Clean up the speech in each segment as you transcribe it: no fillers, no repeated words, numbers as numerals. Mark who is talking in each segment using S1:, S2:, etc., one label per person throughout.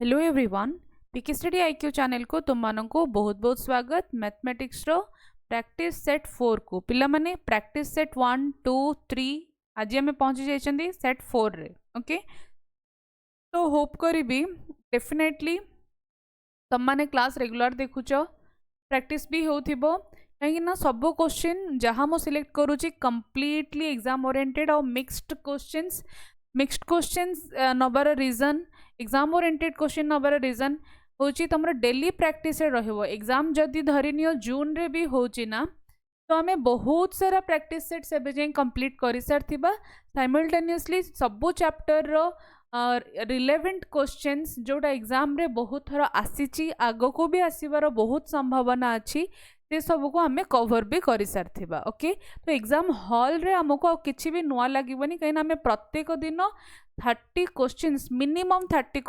S1: Hello everyone, पीके study IQ channel को तुम मानन को बहुत बहुत स्वागत। मैथमेटिक्स रो प्रैक्टिस सेट 4 को पिला माने प्रैक्टिस सेट 1 2 3 आज आम पहुंची जाइछंदी सेट 4 रे। ओके, तो होप करी डेफिनेटली तुम माने क्लास रेगुलर देखुच, प्रैक्टिस भी होथिबो कहीं ना सब क्वेश्चन जहाँ मु सिलेक्ट करूची कंप्लीटली एग्जाम ओरिएंटेड और मिक्स्ड क्वेश्चंस नबार रीजन एग्जाम ओरिएंटेड क्वेश्चन नबार रीजन होची तुम डेली प्रैक्टिस रहिबो। एग्जाम जदि धरी नियो जून रे भी होची ना, तो आम बहुत सारा प्रैक्टिस सेट्स एबे जाय कंप्लीट कर सारथिबा। साइमल्टेनियसली सबो चैप्टर रो रिलेवेंट क्वेश्चंस जोटा एग्जाम रे बहुत थर आसीची आगो को भी आसीबार बहुत संभावना अच्छी, से सब को आम कवर भी कर सारथिबा। ओके, तो एग्जाम हॉल रे हमको किछि भी नुआ लागबनी कहीं आम प्रत्येक दिन 30 क्वेश्चंस मिनिमम 30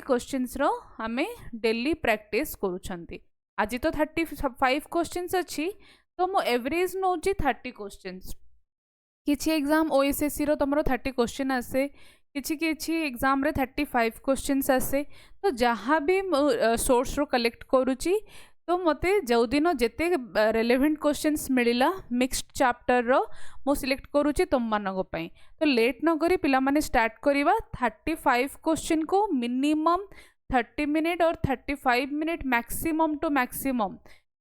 S1: क्वेश्चंस रो आमे डेली प्रैक्टिस करूछंती। आज तो 35 क्वेश्चंस अच्छी, तो मो एवरेज नौची 30 क्वेश्चंस। किछि एग्जाम ओएसएससी रो तमरो 30 क्वेश्चन आसे, किछि किछि एग्जाम रे 35 क्वेश्चंस आसे। तो जहाँ भी सोर्स रो कलेक्ट करूची, तो मते जो दिन जेते रेलेवेंट क्वेश्चंस मिलिला मिक्स्ड चैप्टर रो मो सिलेक्ट करूची तुम मानक पई। तो लेट न करी पिला माने स्टार्ट करिवा। 35 क्वेश्चन को मिनिमम 30 मिनट और 35 मिनट मैक्सिमम टू मैक्सिमम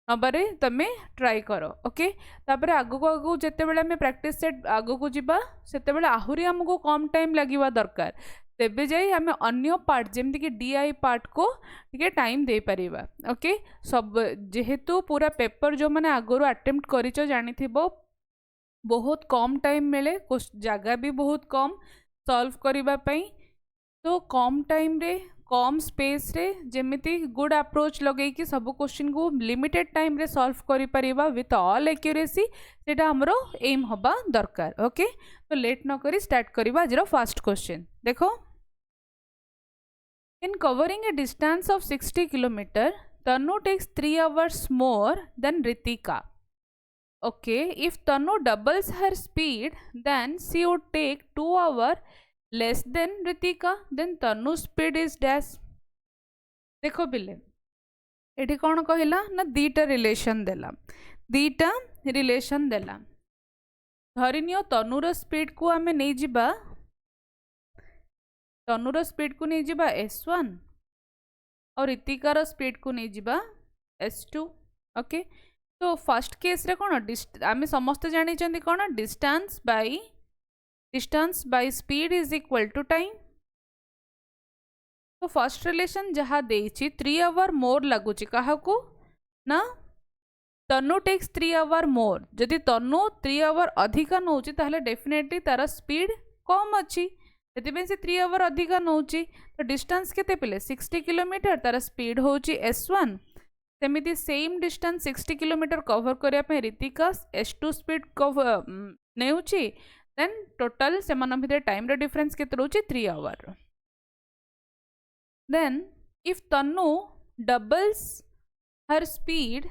S1: नबारे तमे ट्राई करो। ओके, तापर आगो आगो जेते बेले में प्रैक्टिस सेट आगो को जिबा सेते बेले आहुरी हमको कम टाइम लागिवा दरकार, तेबे जाई हमें अन्य पार्ट जेमती कि डीआई पार्ट को टिके टाइम दे परिबा। ओके, सब जेहेतु पूरा पेपर जो माने आगरो अटेम्प्ट करिचो जानिथिबो बहुत कम टाइम मिले, जगह भी बहुत कम सॉल्व करिबा पई। तो कम टाइम रे कम स्पेस रे जेमिति गुड अप्रोच लगे कि सब क्वेश्चन को लिमिटेड टाइम रे सॉल्व करि परिबा विथ ऑल एक्यूरेसी, सेटा हमरो एम होबा दरकार। ओके, तो लेट न करी स्टार्ट करिबा आज रो फर्स्ट क्वेश्चन। देखो, in covering a distance of 60 km, Tanu takes 3 hours more than Ritika. Okay, if Tanu doubles her speed, then she would take 2 hours less than Ritika, then Tanu's speed is dash. देखो बिले एठी कौन कहला ना दीटा relation देला धरिनियो तनुर speed को आमे नहीं जिबा, तनुर स्पीड को नहीं जिबा S1 और ऋतिकार स्पीड को नहीं जिबा S2। ओके, तो फर्स्ट केस रे कौन आमे समस्ते जानी चंदी कौन distance by speed is equal to time. तो फर्स्ट रिलेशन जहाँ देछि 3 आवर मोर लगुची काहाकू ना तनु टेक्स 3 आवर मोर। जदि तनु 3 आवर अधिका नौची ताहले डेफिनेटली तार स्पीड कम अच्छी, से 3 आवर अधिका नौची। तो डिस्टेंस केते पिले 60 किलोमीटर, तार स्पीड होची S1। सेमिति सेम डिस्टेंस 60 किलोमीटर कवर करिया पे ऋतिका S2 स्पीड कवर नेउची, देन टोटल सेमान भितर टाइम रे डिफरेंस केते रहउची 3 hour. Then if Tanu doubles her speed,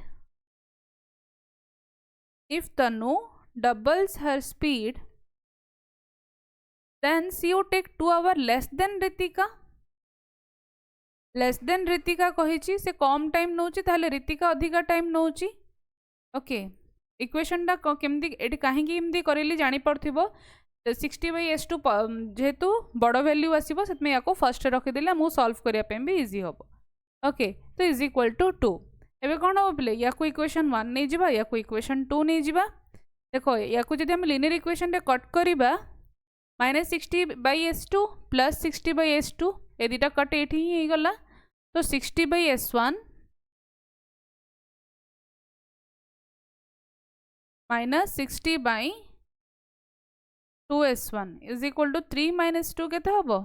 S1: then she would take 2 hours less than Ritika। Less than Ritika कही से कम टाइम नौची, ताहले ऋतिका अधिका टाइम नौची। ओके, इक्वेशन टा केमती एटी काहेकि एमती करेली जानि परथिबो। 60/S2 जेहेतु बड़ वैल्यू आसीबो सेतमे याको फर्स्ट रखि देले मु सॉल्व करिया पे भी इजी होबो। ओके, तो इज इक्वल टू 2। एबे कोन हो बोले याको इक्वेशन 1 नै जिबा, याको इक्वेशन 2 नै जिबा। देखो याको जदि हम लिनियर इक्वेशन रे कट करिबा -60/S2 प्लस 60/S2 ए दुटा कट एठी ही गला। तो 60/S1 minus 60/2S1 is equal to 3 - 2 केते हबो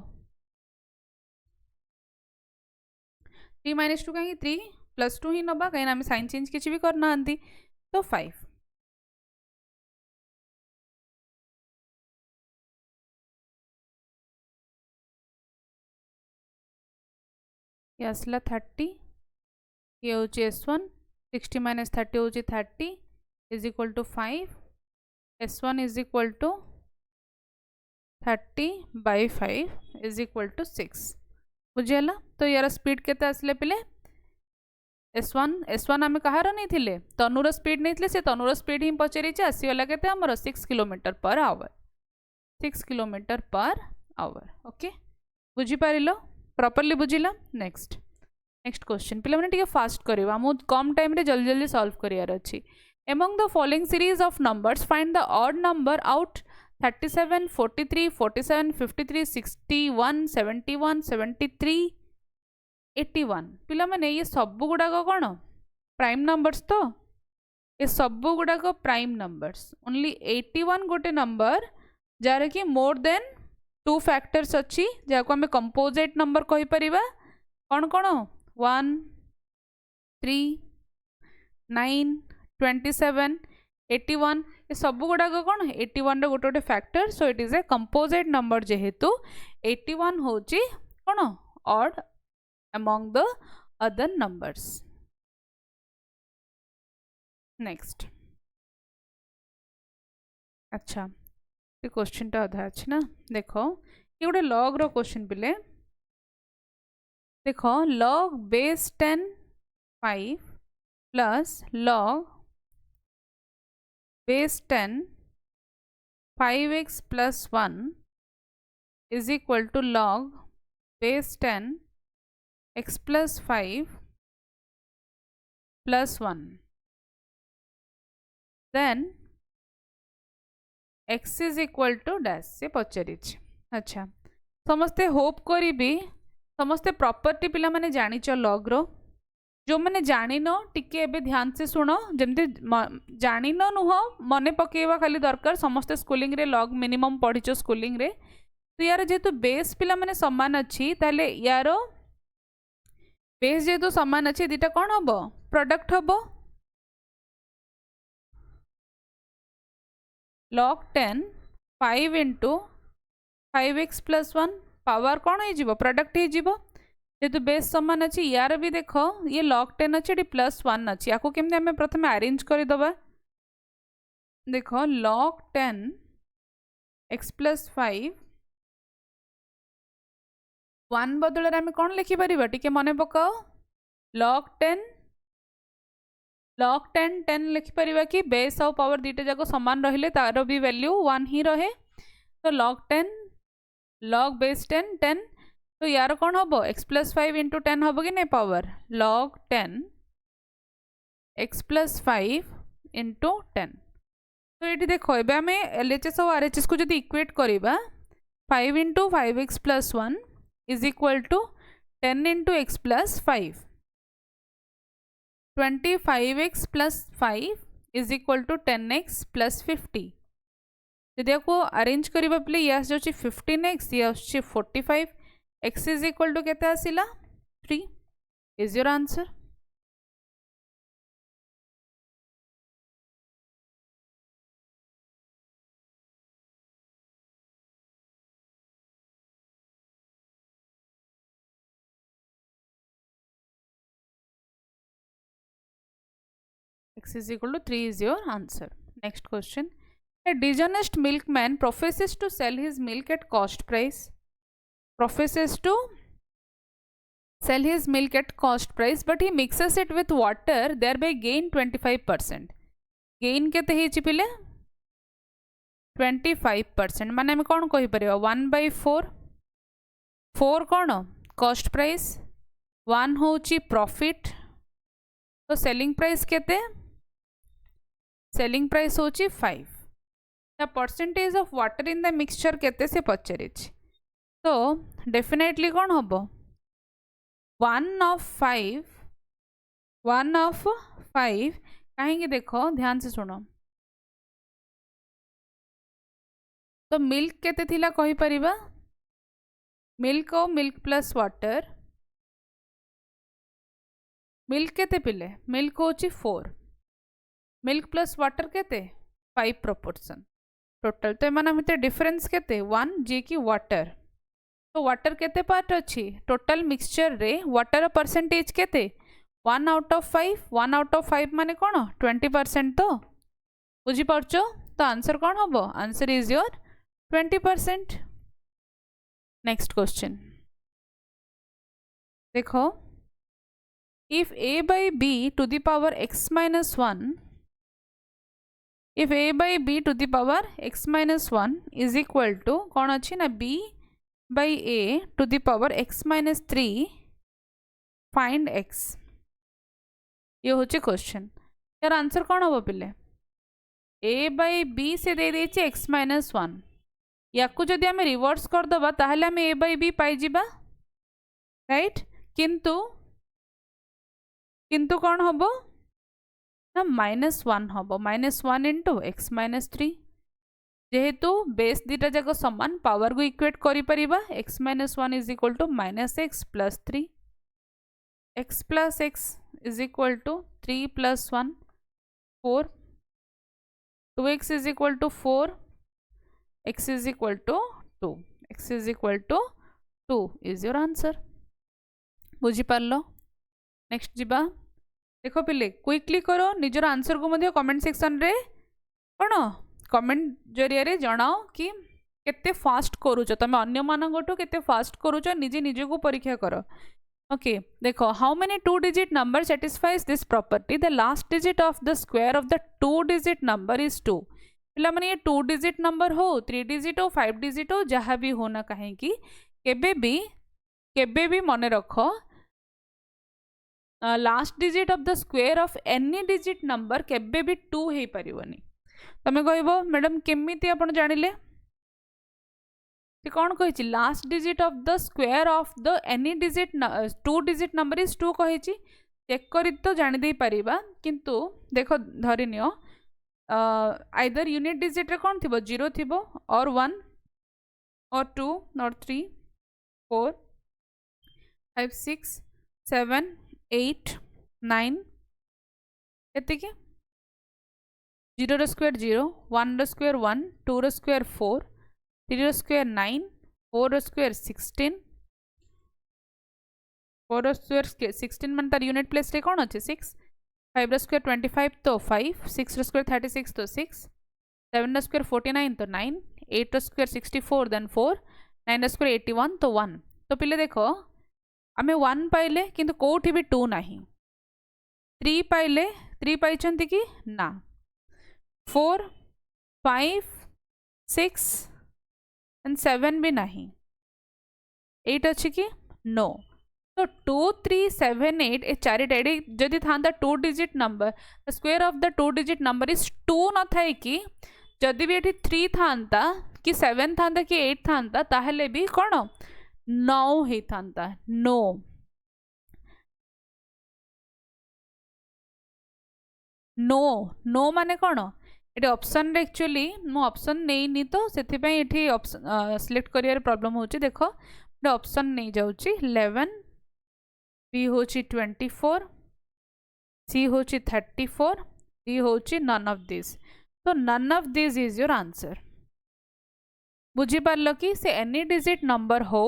S1: 3 - 2 कहीं 3 + 2 ही नबा कहीं आम साइन चेंज किसी भी करना हंती। तो 5 ये आसला 30, ये हूँ S1 60 - 30 हूँ 30 is equal to 5। S1 is equal to 30/5 is equal to 6। बुझीगला तो यार स्पीड केते आसले पिले S1 आम कहार नहीं थिले तनुर स्पीड नहीं थिले से तनुर स्पीड ही पचारि आसीगला केते हमर 6 kilometre per our 6 kilometre per hour okay बुझी पारिलो प्रॉपर्ली बुझिला नेक्स्ट क्वेश्चन पिला माने टिके फास्ट करबा मु कम टाइम रे जल्दी जल्दी सॉल्व करियार अछि among the following series of numbers find the odd number out 37 43 47 53 61 71 73 81 पिला माने ये सब गुड़ाक कौन प्राइम नंबर्स तो ये सब गुड़ाक प्राइम नंबर्स ओनली 81 गोटे नंबर जार कि मोर देन 2 फैक्टर्स अच्छी जहाँ आम कंपोजिट नंबर कही परिबा कौन कौन 1 3 9 27 81 ये सब गुड़ाक कौन 81 गोटे गोटे factor so it is a composite number जेहेतु 81 होची कौन odd among the other numbers next अच्छा ये क्वेश्चन टा अधा अच्छी ना देखो ये गोटे लॉग रो क्वेश्चन पिले देखो log base 10 5 plus log base 10 5x plus 1 is equal to log base 10 x plus 5 plus 1 then x is equal to dash से पचारि अच्छा समस्ते होप करी भी समस्ते प्रॉपर्टी पिला माने जानिच लॉग रो जो मैंने जानिन टिके एबे ध्यान से शुण जमती जानिन नुह मन पकेवा खाली दरकार समस्ते स्कूलिंग रे लॉग मिनिमम पढ़ीच स्कूलिंग रे तो यार जेहेतु बेस पिला माने समान अच्छी ताले यार बेस जेहेतु समान अच्छी दीटा कौन हम प्रोडक्ट हम log 10 5 into 5x plus 1 power कौन हो प्रोडक्ट हो जेहेतु बेस समान अच्छी यार भी देख ये log 10 अच्छे ये +1 अच्छी या केमती आम प्रथम अरेंज करदे देख log 10 x plus 5 1 बदल आम कौन लिखिपर टी मन पकाओ log 10 10 लिखिपर कि बेस आउ पावर दीटा जाक सामान रहिले तार भी वैल्यू 1 ही रहे तो log 10 log base 10 10 तो यार कौन हम x plus 5 into 10 हम कि नहीं power log 10 x plus 5 into 10 तो ये देखो ये आम LHS और RHS को जो इक्वेट करवा 5 into 5x plus 1 is equal to 10 into x plus 5 25x plus 5 is equal to 10x plus 50 यदि आपको अरेंज करबा प्ले यस जो 15x ये 45 x is equal to केते आसिला 3 is your answer x is equal to 3 is your answer next question a dishonest milkman professes to sell his milk at cost price but he mixes it with water thereby gain 25% gain केते हेछि पिले 25% माने हम कोन कहि परिबा 1/4 4 कोन cost price 1 होछि profit तो selling price केते selling price होछि 5 the percentage of water in the mixture केते से पचारि तो डेफिनेटली कौन हम 1 of 5 कहीं देखो ध्यान से सुनो तो मिल्क केते थिला कहि परिबा मिल्क और मिल्क प्लस वाटर मिल्क केते पिले मिल्क होची 4 मिल्क प्लस वाटर केते 5 प्रोपोर्शन टोटल तो एमान भितर डिफरेंस केते 1 जे कि वाटर तो वाटर केते पार्ट अच्छी टोटल मिक्सचर रे वाटर परसेंटेज केते 1 out of 5 माने कौन 20% तो बुझी पारछो तो आंसर कौन हम answer is your 20% next question देखो if a by b to the power x minus 1, if a by b to the power x minus 1 is equal to कौन अच्छी ना b by a to the power x minus 3, find x. ये होचे question. यार answer कौन होबो पिले? a by b से दे देछि x minus 1. याकु जदि आमे रिवर्स कर दबा ताहले आमे a by b पाई जिबा, राइट. किंतु किंतु कौन होबो ना -1 होबो. -1 इंटू एक्स माइनस 3. जेहेतु बेस दीटा जाक समान पावर को इक्वेट करि परिबा. x minus 1 is equal to -x plus 3. x plus x is equal to 3 plus 1 4. 2x is equal to 4. x is equal to 2. x is equal to 2 is your answer. बुझी पारलो. Next जीबा. देखो पिले quickly करो निजर answer को मध्य comment section रे कौन comment जरिया रे जनाओ कि केते फास्ट करूच तुम अन्य मानगठू केते फास्ट करूच निजे निजे को परीक्षा करो. ओके देखो how many 2 digit number satisfies this property. The last digit of the square of the 2 digit number is 2. पिला माने ये 2 डिजिट नंबर हो 3 डिजिट हो 5 डिजिट हो जहाँ भी हो ना कहीं केबे भी मन रख last digit of the square of any digit number केबे भी 2 हो पारिबनी. तमे कहबो मैडम केमिति आपण जानिले कौन कही last digit of the square of the any digit 2 digit number is 2 कही चेक कर तो जानी दे परिबा. किंतु देखो धरि नियो आइदर यूनिट डिजिट रे कौन थिबो 0 थिबो और 1 और 2 और 3 4 5 6 7 8 9 एति के 0 रो स्क्वायर 0 1 रो स्क्वायर 1 2 रो स्क्वायर 4 3 रो स्क्वायर 9 4 रो स्क्वायर 16 4 रो स्क्वायर 16 मान तार यूनिट प्लेस रे कौन अच्छे 6 5 रो स्क्वायर 25 तो 5 6 रो स्क्वायर 36 तो 6 7 रो स्क्वायर 49 तो 9 8 रो स्क्वायर 64 देन 4 9 रो स्क्वायर 81 तो 1. तो पिले देखो आमे 1 पाइले किंतु कोठी भी 2 नहीं. 3 पाइले 3 पाइछंती कि ना. 4 5 6 एंड 7 भी नहीं. 8 अच्छी कि नो. तो 2 3 7 8 ए चारिटा जदि था 2 digit number the square of the 2 digit number is 2 न थाए कि जदि भी ये 3 था कि 7 था कि 8 था ताहले भी कौन 9 होता. नो नो नो माने कौन ये ऑप्शन एक्चुअली मु ऑप्शन नहीं तो से सिलेक्ट करियर प्रॉब्लम होची. देखो ऑप्शन नहीं जाउची 11 बी होची 24 सी होची 34 डी होची नन ऑफ दिस. तो none of this is your answer. बुझी पारलो कि से एनी डिजिट नंबर हो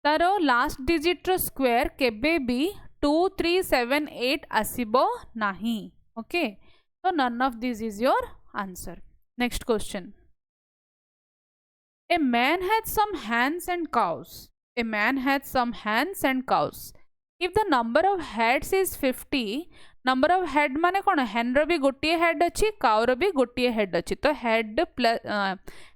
S1: तार लास्ट डिजिट रो स्क्वायर केबे भी 2 3 7 8 आसीबो नाही. ओके तो none of this is your answer. Next question. A man had some hens and cows. A man had some hens and cows. If the number of heads is 50 number of head माने कौन hand रो भी गोटे head अच्छी cow रो भी गोटे head अच्छी. तो head plus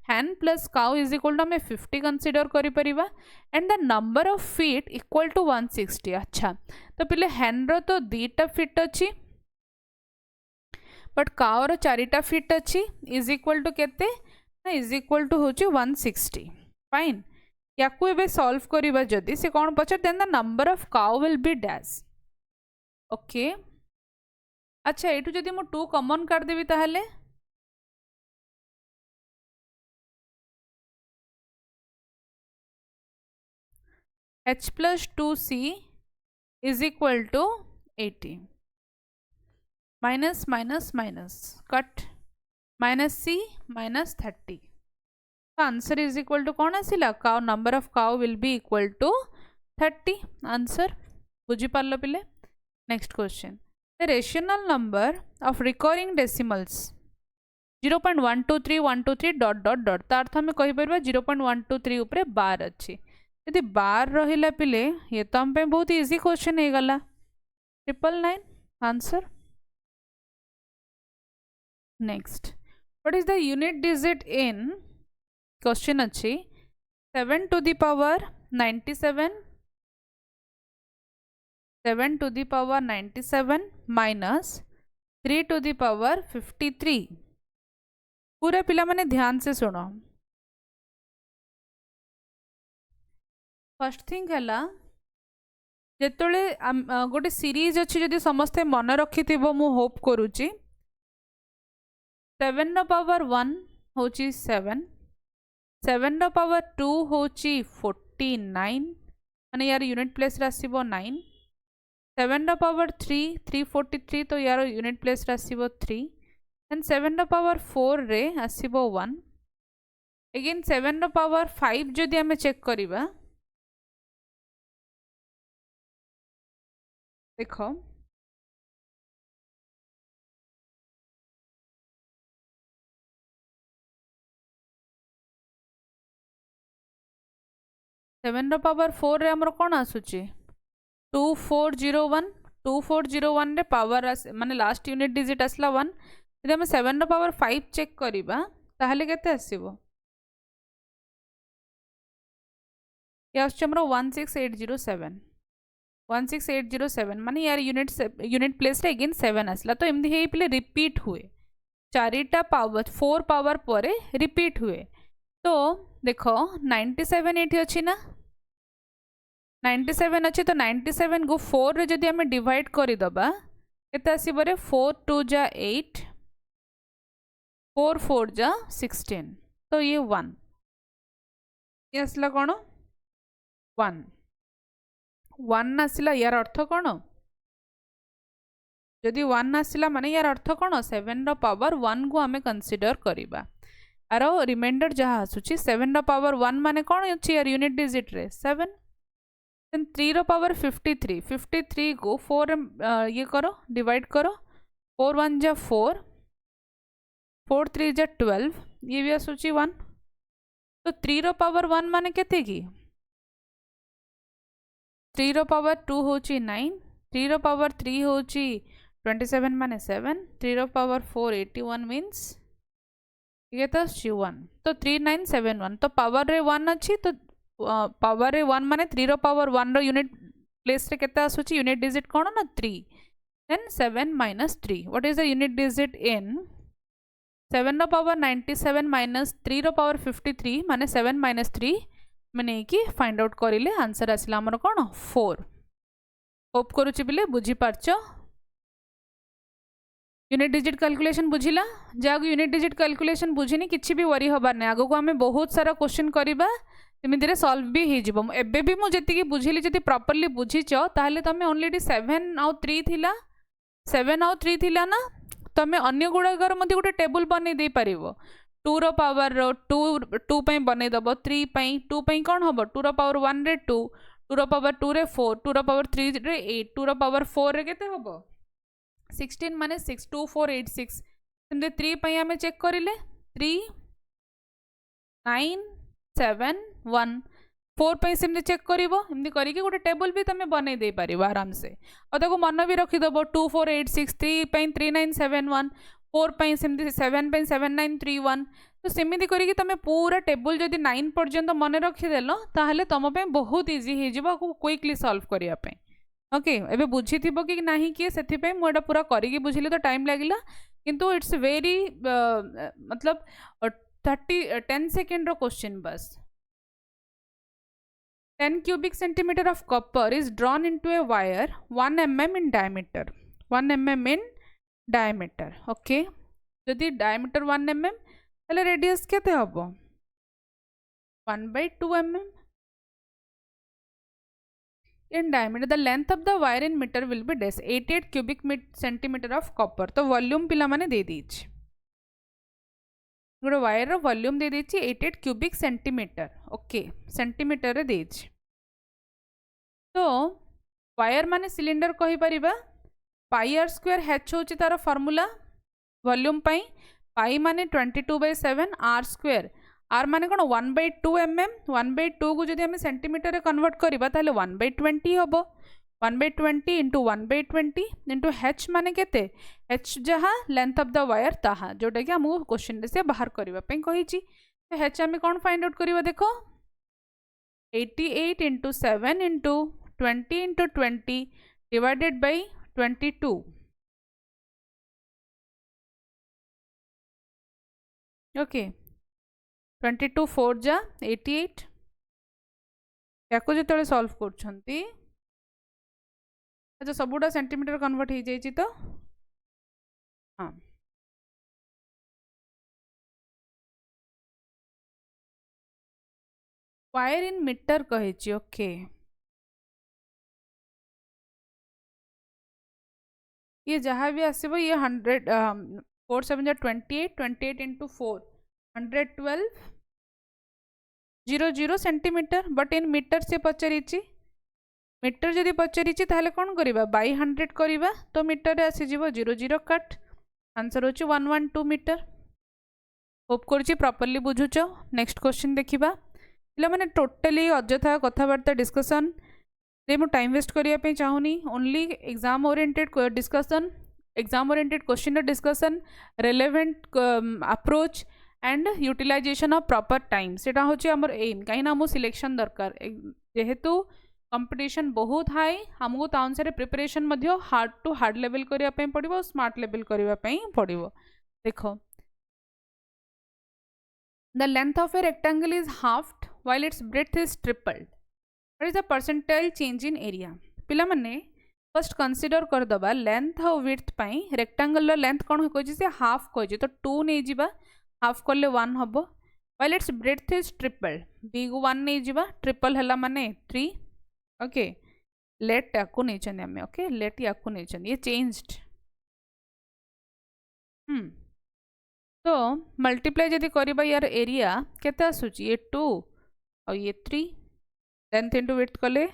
S1: hand plus cow is equal to हमें 50 कंसीडर करि परिबा and the number of feet equal to 160. अच्छा तो पिले हैंड रो तो 2टा फीट अच्छी बट काउ रो 4टा फीट अच्छी इज इक्वल टू केते इज इक्वल टू होची 160. फाइन याकू एबे सॉल्व करिबा जदी से कोन पछर then the number of cow will be dash. Okay अच्छा एटू जदी मु 2 कॉमन कर देबी ताहले h plus 2c is equal to 80 minus minus minus cut minus c minus 30. So answer is equal to कौन आसिला cow number of cow will be equal to 30. Answer बुझी पारलो पिले. Next question. The rational number of recurring decimals 0.123 123 ... तार अर्थ हमें कहि परबा 0.123 ऊपर बार अच्छी. यदि बार रहिला पिले ये तो हम पे बहुत इजी क्वेश्चन हो गला 999 answer. Next what is the unit digit in question अच्छी 7 to the power 97 7 to the power 97 minus 3 to the power 53 पूरा पिला माने ध्यान से सुनो। फर्स्ट थिंग है जेतोले गोटे सीरीज अच्छी जदि समस्ते मन रखि मु होप करुची 7 रो पावर 1 होची 7 7 रो पावर 2 होची 49 माने यार यूनिट प्लेस आसीबो 9 7 रो पावर 3 343 तो यार यूनिट प्लेस आसीबो 3 एंड 7 रो पावर 4 रे आसीबो 1 अगेन 7 रो पावर 5 जदि हमें चेक करिबा देखो 7 रो पावर 4 रे हमरो कोन आसुची 2401 2401 रे पावर माने लास्ट यूनिट डिजिट आसला 1 यदि हम 7 रो पावर 5 चेक करिबा ताहले केते आसीबो या आसुची हमरो 16807 16807 माने यार यूनिट प्लेस रे अगेन 7 आसला तो एमदी हे पिले रिपीट हुए चारिटा पावर 4 पावर परे रिपीट हुए तो देखो 97 एठी अछि ना 97 अच्छी तो 97 को 4 रे जदि हमें डिवाइड करि दबा केते आसीबो रे 4 2 जा 8 4 4 जा 16 तो ये 1 ये आसला कोन 1 1 आसला यार अर्थ कोन जदि 1 आसला माने यार अर्थ कोन 7 रो पावर 1 को हमें कंसीडर करिबा आरो रिमाइंडर जहा आसुची 7 रो पावर 1 माने कोन अछि यार यूनिट डिजिट रे 7 देन 3 रो पावर 53 53 को 4 ये करो डिवाइड करो 4 1 जा 4 4 3 जा 12 ये भी आसुची 1 तो 3 रो पावर 1 माने केते की 3 रो पावर 2 होची 9 3 रो पावर 3 होची 27 माने 7 3 रो पावर 4 81 मीन्स ये तो 1 तो 3971 तो पावर रे 1 अच्छी तो पावर रे 1 माने 3 रो पावर 1 रो यूनिट प्लेस रे केते आसुची यूनिट डिजिट कोन ना 3 then 7 minus 3 what is the unit digit in 7 रो पावर 97 minus 3 रो पावर 53 माने 7 minus 3 माने कि फाइंड आउट करिले आंसर आसिला हमर कोन 4 होप करूची बिले बुझी पारछो यूनिट डिजिट कैलकुलेशन बुझिला जाग यूनिट डिजिट कैलकुलेशन बुझिनी किछि भी वरी हबार नै आगो को हमें बहुत सारा क्वेश्चन करिबा सेमिति रे सॉल्व भी हे जिवो एबे भी मु जति की बुझिली जति प्रॉपर्ली बुझिचो ताहले तमे ऑलरेडी 7 और 3 थिला 7 और 3 थिला ना तमे अन्य गुडागर मध्ये गुटे टेबल बनै दे परिवो 2 रो पावर रो 2 पई बनै दबो 3 पई 2 पई कोन हबो 2 रो पावर 1 रे 2 2 रो पावर 2 रे 4 2 रो पावर 3 रे 8 2 रो पावर 4 रे केते हबो 16 माने 62486 सेमते 3 पई हमें चेक करिले 3 9 7 1 4 पई सेमते चेक करिवो एमदी करी कि गोटे टेबल भी तमे बनै दे परिबो आराम से और ताको मन भी रखि दबो 2486 3 पई 3971 4 पई सेमते 7 पई 7931 तो सेमिति करी कि तमे पूरा टेबल जदी 9 पर्यंत मन रखि देलो ताहले तम पे बहुत इजी हे जिवो को क्विकली सॉल्व करिया पे ओके एबे बुझी थिबो कि नाही कि सेथि पे मु एटा पूरा करी कि बुझिले तो टाइम लागिला किंतु इट्स वेरी मतलब 10 सेकंड रो क्वेश्चन बस 10 cubic centimeter of copper is drawn into a wire 1 mm in diameter 1 mm in diameter okay जदि diameter 1 mm तले radius केते हबो 1/2 mm in diameter the length of the wire in meter will be dash 88 cubic centimeter of copper तो volume पिला माने दे दीछि गोटे wire rho volume दे दीछि 88 cubic centimetre okay centimetre रे देछि तो वायर माने सिलिंडर कहि परिबा पाई आर स्क्वायर h होछि तार फार्मूला वॉल्यूम पाई पाई माने 22/7 आर स्क्वायर आर माने कौन 1/2 mm 1/2 को जब आम सेंटीमीटर कन्वर्ट करवा ताहले 1/20 हम 1/20 इंटू 1/20 इंटू h माने केते h जहाँ लेंथ ऑफ द वायर ताहा जोटा कि आमको क्वेश्चन से बाहर करने कही h आम कौन फाइंड आउट करवा देख 88 into 7 into 20 into 20 divided by 22 okay 22 4 जा 88 या जो सॉल्व कर अच्छा सबूटा सेंटीमीटर कन्वर्ट हो जाए तो हाँ वायर इन मीटर कही ओके ये जहाँ भी आसब ये 100 4 7 28 28 into 4 112 00 centimetre but in metre से पचारि मीटर जदि पचारि ताहले कौन करवा बाई 100 करवा तो मीटर आसीज 00 कट आंसर हो 112 मीटर होप करुच्ची प्रॉपर्ली बुझुच नेक्स्ट क्वेश्चन देखा पे मैंने टोटाली अଯଥା कथबार्ता डिस्कसन मु टाइम वेस्ट करने चाहूनी only exam oriented discussion exam oriented question discussion relevant approach and utilization of proper time सेटा होची हमर एम कहीं सिलेक्शन दरकार जेहेतु कंपटीशन बहुत हाई आमको ता अनुसार प्रिपरेशन मध्य हार्ड टू हार्ड लेवल करने पड़ो स्मार्ट लेवल करने पड़ो देखो the length of a rectangle is halved while its breadth is tripled what is the percentile change in area पिला माने फर्स्ट कंसीडर करदबा लेंथ और विड्थ पाई रेक्टेंगल लेंथ कौन कह से हाफ कह तो 2 नहीं जीवा हाफ कले 1 हम while its breadth is tripled b को 1 नहीं जीवा ट्रिपल हला माने 3 ओके लेट याकू नहीं चंदे हमें ओके लेट याकू नहीं चंदे ये चेंज्ड तो मल्टीप्लाई जदि करबा यार एरिया केते आसुची ये 2 और ये 3 लेंथ इंटू विड्थ कले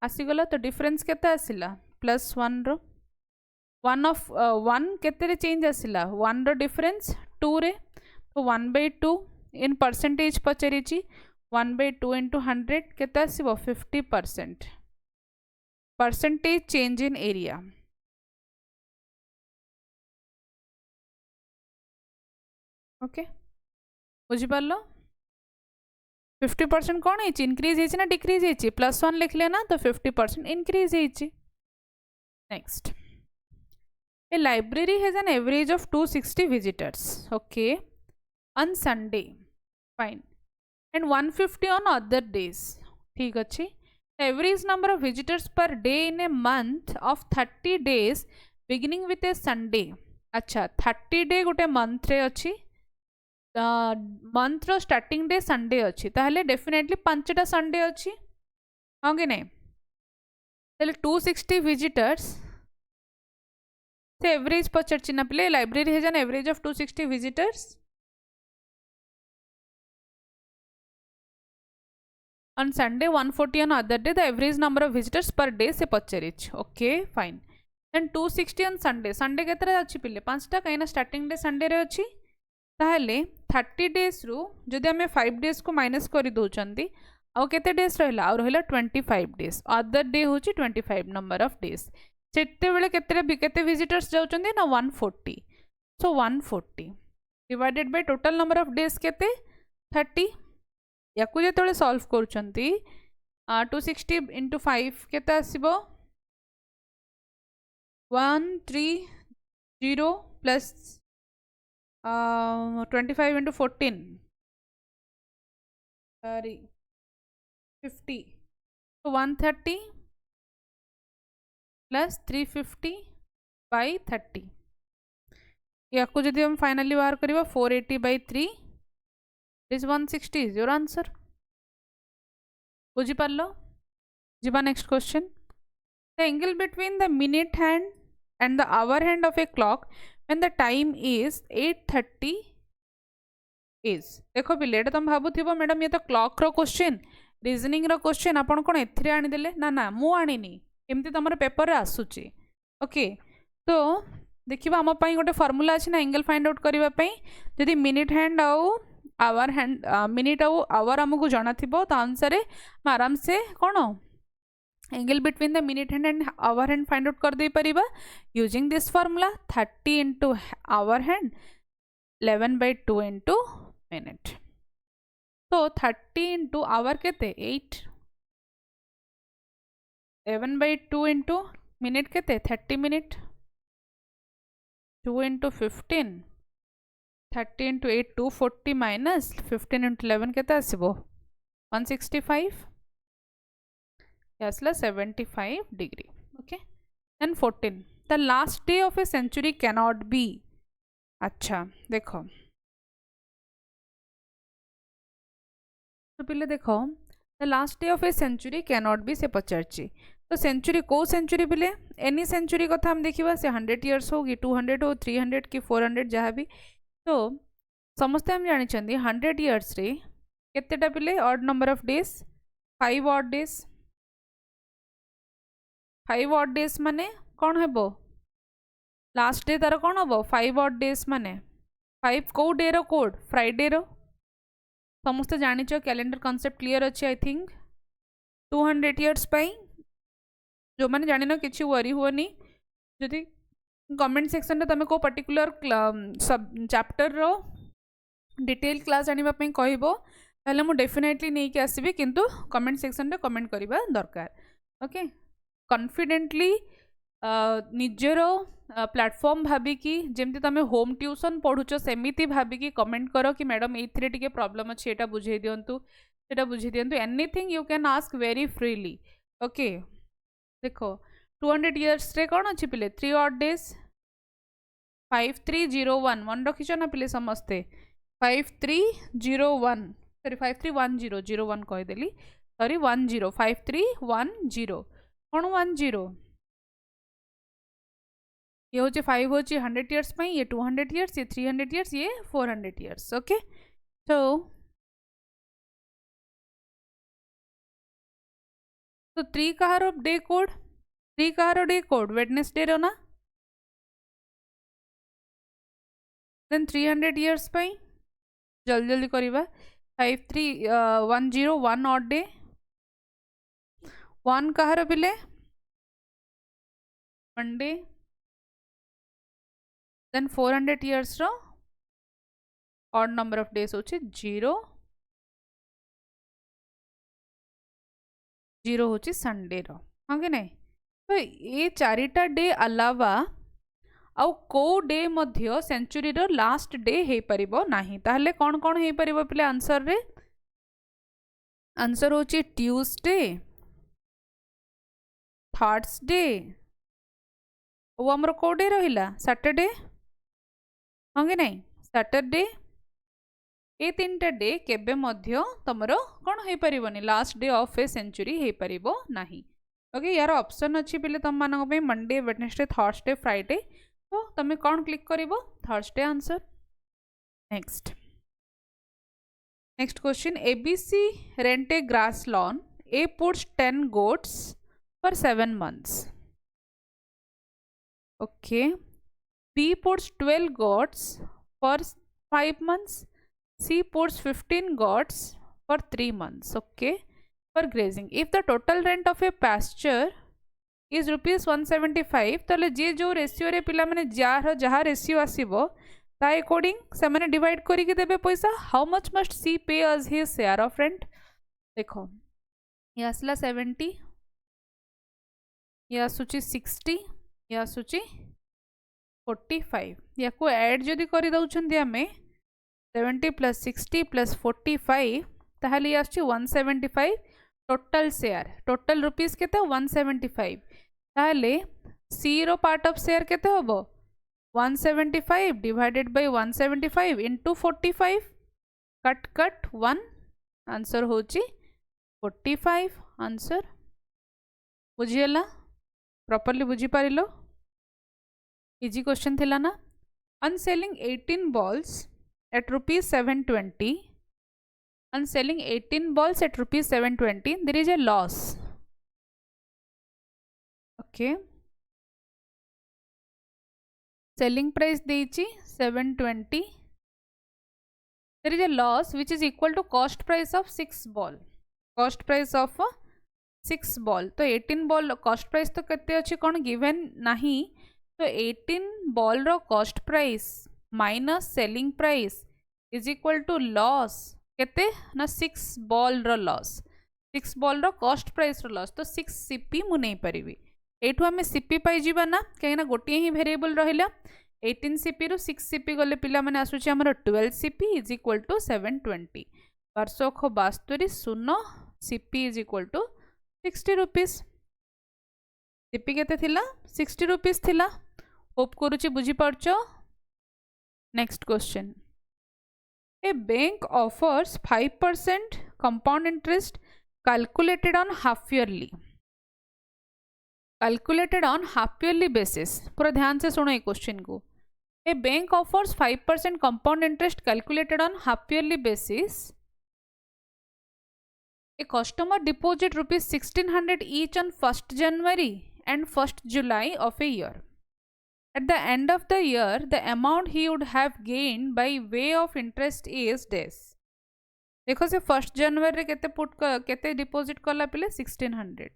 S1: आसीगला तो डिफरेंस केते आसिला +1 रो 1 ऑफ 1 केते चेंज आसिला 1 रो डिफरेंस 2 रे तो 1/2 इन परसेंटेज पचारि 1/2 इंटू 100 केते आसीबो 50% percentage change in area okay बुझिपार 50% कौन है इनक्रीज है ना डिक्रीज है +1 लिख लेना तो 50% इनक्रीज है next A library has an average of 260 visitors okay on Sunday fine and 150 on other days ठीक अच्छे average number of visitors per day in a month of 30 days beginning with A Sunday अच्छा 30 day गोटे month रे अच्छी month रो starting day Sunday अच्छी ताहले definitely 5टा Sunday अच्छी हाँ कि नहीं ताहले 260 विजिटर्स से एवरेज पचार ना पे library has an average of 260 visitors on Sunday 140 on other day the average number of visitors per day से पचारि okay fine then 260 on Sunday Sunday केतरा अच्छी पिले 5टा कहीं स्टार्टिंग डे संडे रे अच्छी ताहले 30 डेज रु जदि आम 5 डेज को माइनस कर दौरान आउ केते डेज रहा आउ रहा 25 डेज अदर डे हूँ 25 नंबर ऑफ डेज से केते विजिटर्स जाउछन्ती ना 140 सो 140 divided by total number of days केते 30 याकू जो सॉल्व करुछन्ती 260 इंटू 5 केते आसीबो 130 प्लस 25 इंटू 14 सॉरी 50 तो 130 प्लस 350 बाई 30 या जब हम फाइनली बाहर करवा 480 by 3 is 160 is your answer बुझीपार जीवा next question the angle between the minute hand and the hour hand of a clock when the time is 8:30 is देखो पिले तुम भावुव मैडम ये तो क्लॉक रो क्वेश्चन रीजनिंग रो क्वेश्चन आपन कोन एथरे आनिदेले ना ना मु आनिनी एमती तुम पेपर रे आसुची ओके तो देखिबा हम पई गोटे फार्मूला अछि ना एंगल फाइंड आउट करबा पई जदि मिनिट हैंड आउ आवर हैंड मिनिट आउ आवर आमको जाना थिबो ता अनुसार आराम से कौन angle between the minute hand and hour hand find out कर दे परिबा using this formula 30 into hour hand 11/2 into minute. तो 30 इंटू आवर केते 8 11/2 इंटू मिनिट केते 30 minute 2 into 15 30 into 8 240 minus 15 into 11 केते आसीबो 165 यासला 75 degree. Okay then 14 the last day of a century cannot be. अच्छा देखो तो पिले देखो the last day of a century cannot be से पचारची तो सेंचुरी को सेंचुरी पिले एनी सेंचुरी कथा हम देखिबा से 100 इयर्स हो कि 200 हो 300 कि 400 जहाँ भी। तो समस्ते हम जानी 100 इयर्स रे केतेटा पिले odd number of days 5 odd days 5 odd days माने कौन हेबो लास्ट डे तार कौन हम 5 ऑड डेज माने 5 कौ डे रो कोड फ्राइडे रो समस्ते जानी कैलेंडर कॉन्सेप्ट क्लियर अच्छे आई थिंक 200 इयर्स पाई जो मैंने जानी ना किसी वरी हुआनी जदि कमेंट सेक्शन तुम को पर्टिकुलर सब चैप्टर रो डिटेल क्लास जाना कहबो ताहले मु डेफिनेटली नहीं कि आसबि किंतु कमेंट सेक्शन रे कमेंट करबा दरकार। ओके कॉन्फिडेंटली निजर प्लेटफॉर्म भाविकी जमती तुम होम ट्यूशन पढ़ुच सेमिति भाविकी कमेंट करो कि मैडम ये टिके प्रॉब्लम अच्छे एटा बुझे दिंतु सेटा बुझे दिंतु anything you can ask very freely. Okay देखो 200 इयर्स रे कौन अच्छी पिले 3 ऑड डेज 5301 मन रखीच ना पिले समस्ते 5301 सॉरी 5310 कहीदेली सॉरी 10 5310 कौन 10 ये हूँ 5 हूँ 100 इयर्स में ये 200 इयर्स ये 300 इयर्स ये 400 इयर्स। ओके तो 3 कहार डे कोड 3 कहार डे कोड वेडनेसडे रो ना देन 300 इयर्स पाई जल्दी जल्दी करिबा 5310 1 ऑड डे 1 कहार बिले मंडे देन 400 इयर्स रो ऑड नंबर ऑफ डेज होची 0 0 होची संडे रो हाँ कि नहीं। तो ये चारिटा डे अलावा आउ को डे मध्य सेंचुरी रो लास्ट डे हे परिबो नाही ताहले कौन कौन हे परिबो पिले आंसर रे आंसर होची ट्यूसडे थर्सडे ओ हमर को डे रहिला सैटरडे हाँ कि नहीं सैटरडे ये 3टा डे केबे मध्य तमरो कौन हे परिबोनी last day of a century हे परिबो नाही। ओके यार ऑप्शन अच्छी पिले तुम मानक पे मंडे वेडनेसडे थर्सडे फ्राइडे तो तुम कौन क्लिक करिवो Thursday answer. Next next question ABC rent a grass lawn A puts 10 goats for 7 months। Okay B puts 12 goats for 5 months C puts 15 goats for 3 months okay for grazing if the total rent of a pasture is rupees 175 ताले जे जो ratio रे पिला माने जहाँ ratio आसीबो ता according से माने divide करिके देबे पैसा हाउ मच मस्ट सी पे अस हिज शेयर ऑफ रेंट। देखो ये आसला 70 ये आसुची 60 ये आसुची 45 या को ऐड जदि करि दउछन्ती हमें 70 + 60 + 45 ताहले आछी 175 टोटल शेयर टोटल रुपीस केते 175 ताहले सी रो पार्ट ऑफ शेयर केते होबो 175 divided by 175 into 45 cut cut 1 answer होची 45 आंसर बुझियला प्रॉपर्ली बुझी पारिलो इजी क्वेश्चन थिला ना। On selling 18 balls at rupees 720 on selling 18 balls at rupees 720 there is a loss okay selling price देइची 720 there is a loss which is equal to cost price of 6 ball. Cost price of 6 ball. तो 18 ball cost price तो केते अछि कोन given नाही. तो 18 ball row cost price minus selling price is equal to loss केते ना 6 ball रो loss. 6 ball रो cost price रो loss. तो 6 CP मु नहीं परिबी. एठू हमें CP पाई जीवा ना कहीं ना गोटिए ही वेरिएबल रहिला. 18 CP रु 6 CP गले पिला माने आसुची हमर 12 CP is equal to 720. 1272 शून्य CP is equal to 60 rupees. CP केते थिला 60 rupees थिला. होप करूची बुझी पारछो. Next question. A bank offers 5% compound interest calculated on half yearly. Calculated on half yearly basis. पूरा ध्यान से सुनो ये क्वेश्चन को. A bank offers 5% compound interest calculated on half yearly basis. A customer deposit rupees 1600 each on 1st January and 1st July of a year. At the end of the year, the amount he would have gained by way of interest is this. देखो से 1st January केते put केते deposit करला पिले 1600.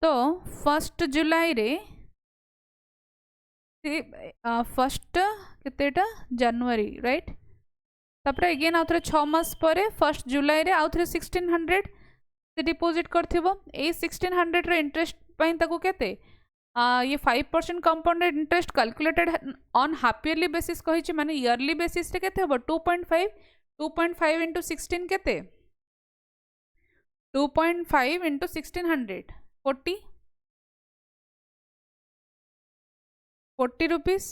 S1: तो 1st July रे 1st केतेटा January right. तापरे again आउथरे 6 मास परे 1st July रे आउथरे 1600 से डिपॉजिट करथिबो. ए 1600 रे इंटरेस्ट पई ताको केते ये 5% compounded interest calculated on half yearly basis कहिछि माने ईयरली बेसिस रे केते हबो 2.5 into 16 केते 2.5 into 1600 40 rupees.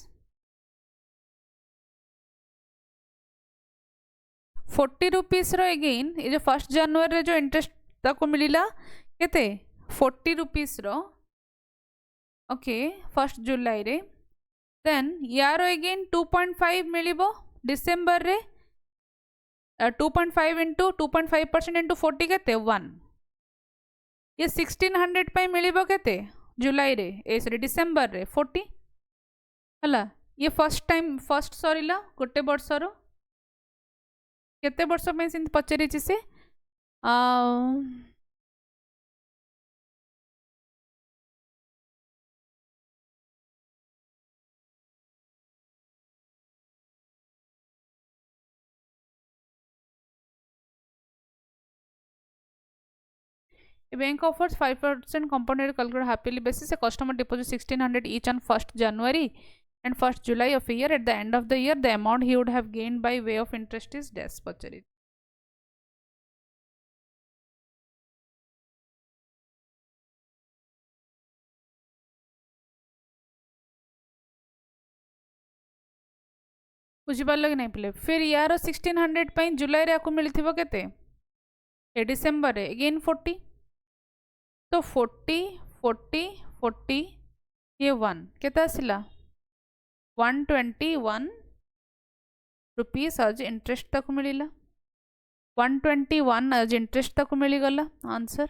S1: 40 rupees रो अगेन ये जो 1st January रे जो इंटरेस्ट ताको मिलिला केते 40 rupees रो. ओके 1st July रे. देन यार अगेन 2.5 मिलिबो डिसेंबर रे. 2.5 into 2.5% into 40 केते 1. ये 1600 पे मिलिबो केते जुलाई रे ए सॉरी डिसेंबर रे 40 हला. ये फर्स्ट सरीला गोटे वर्ष रो केते वर्ष में सिंध पचरी छि से A bank offers 5% compounded calculated happily basis. A customer deposits 1600 each on 1st January and 1st July of a year. At the end of the year, the amount he would have gained by way of interest is dash pachari. बुझिपार कि नहीं पिले. फिर यार 1600 पे जुलाई रे आपको मिलथिबो केते ए December रे अगेन 40. तो 40 ये 1 केते आसिला 121 रुपीस आज इंटरेस्ट तक मिलिला. 121 आज इंटरेस्ट तक मिली गला आंसर.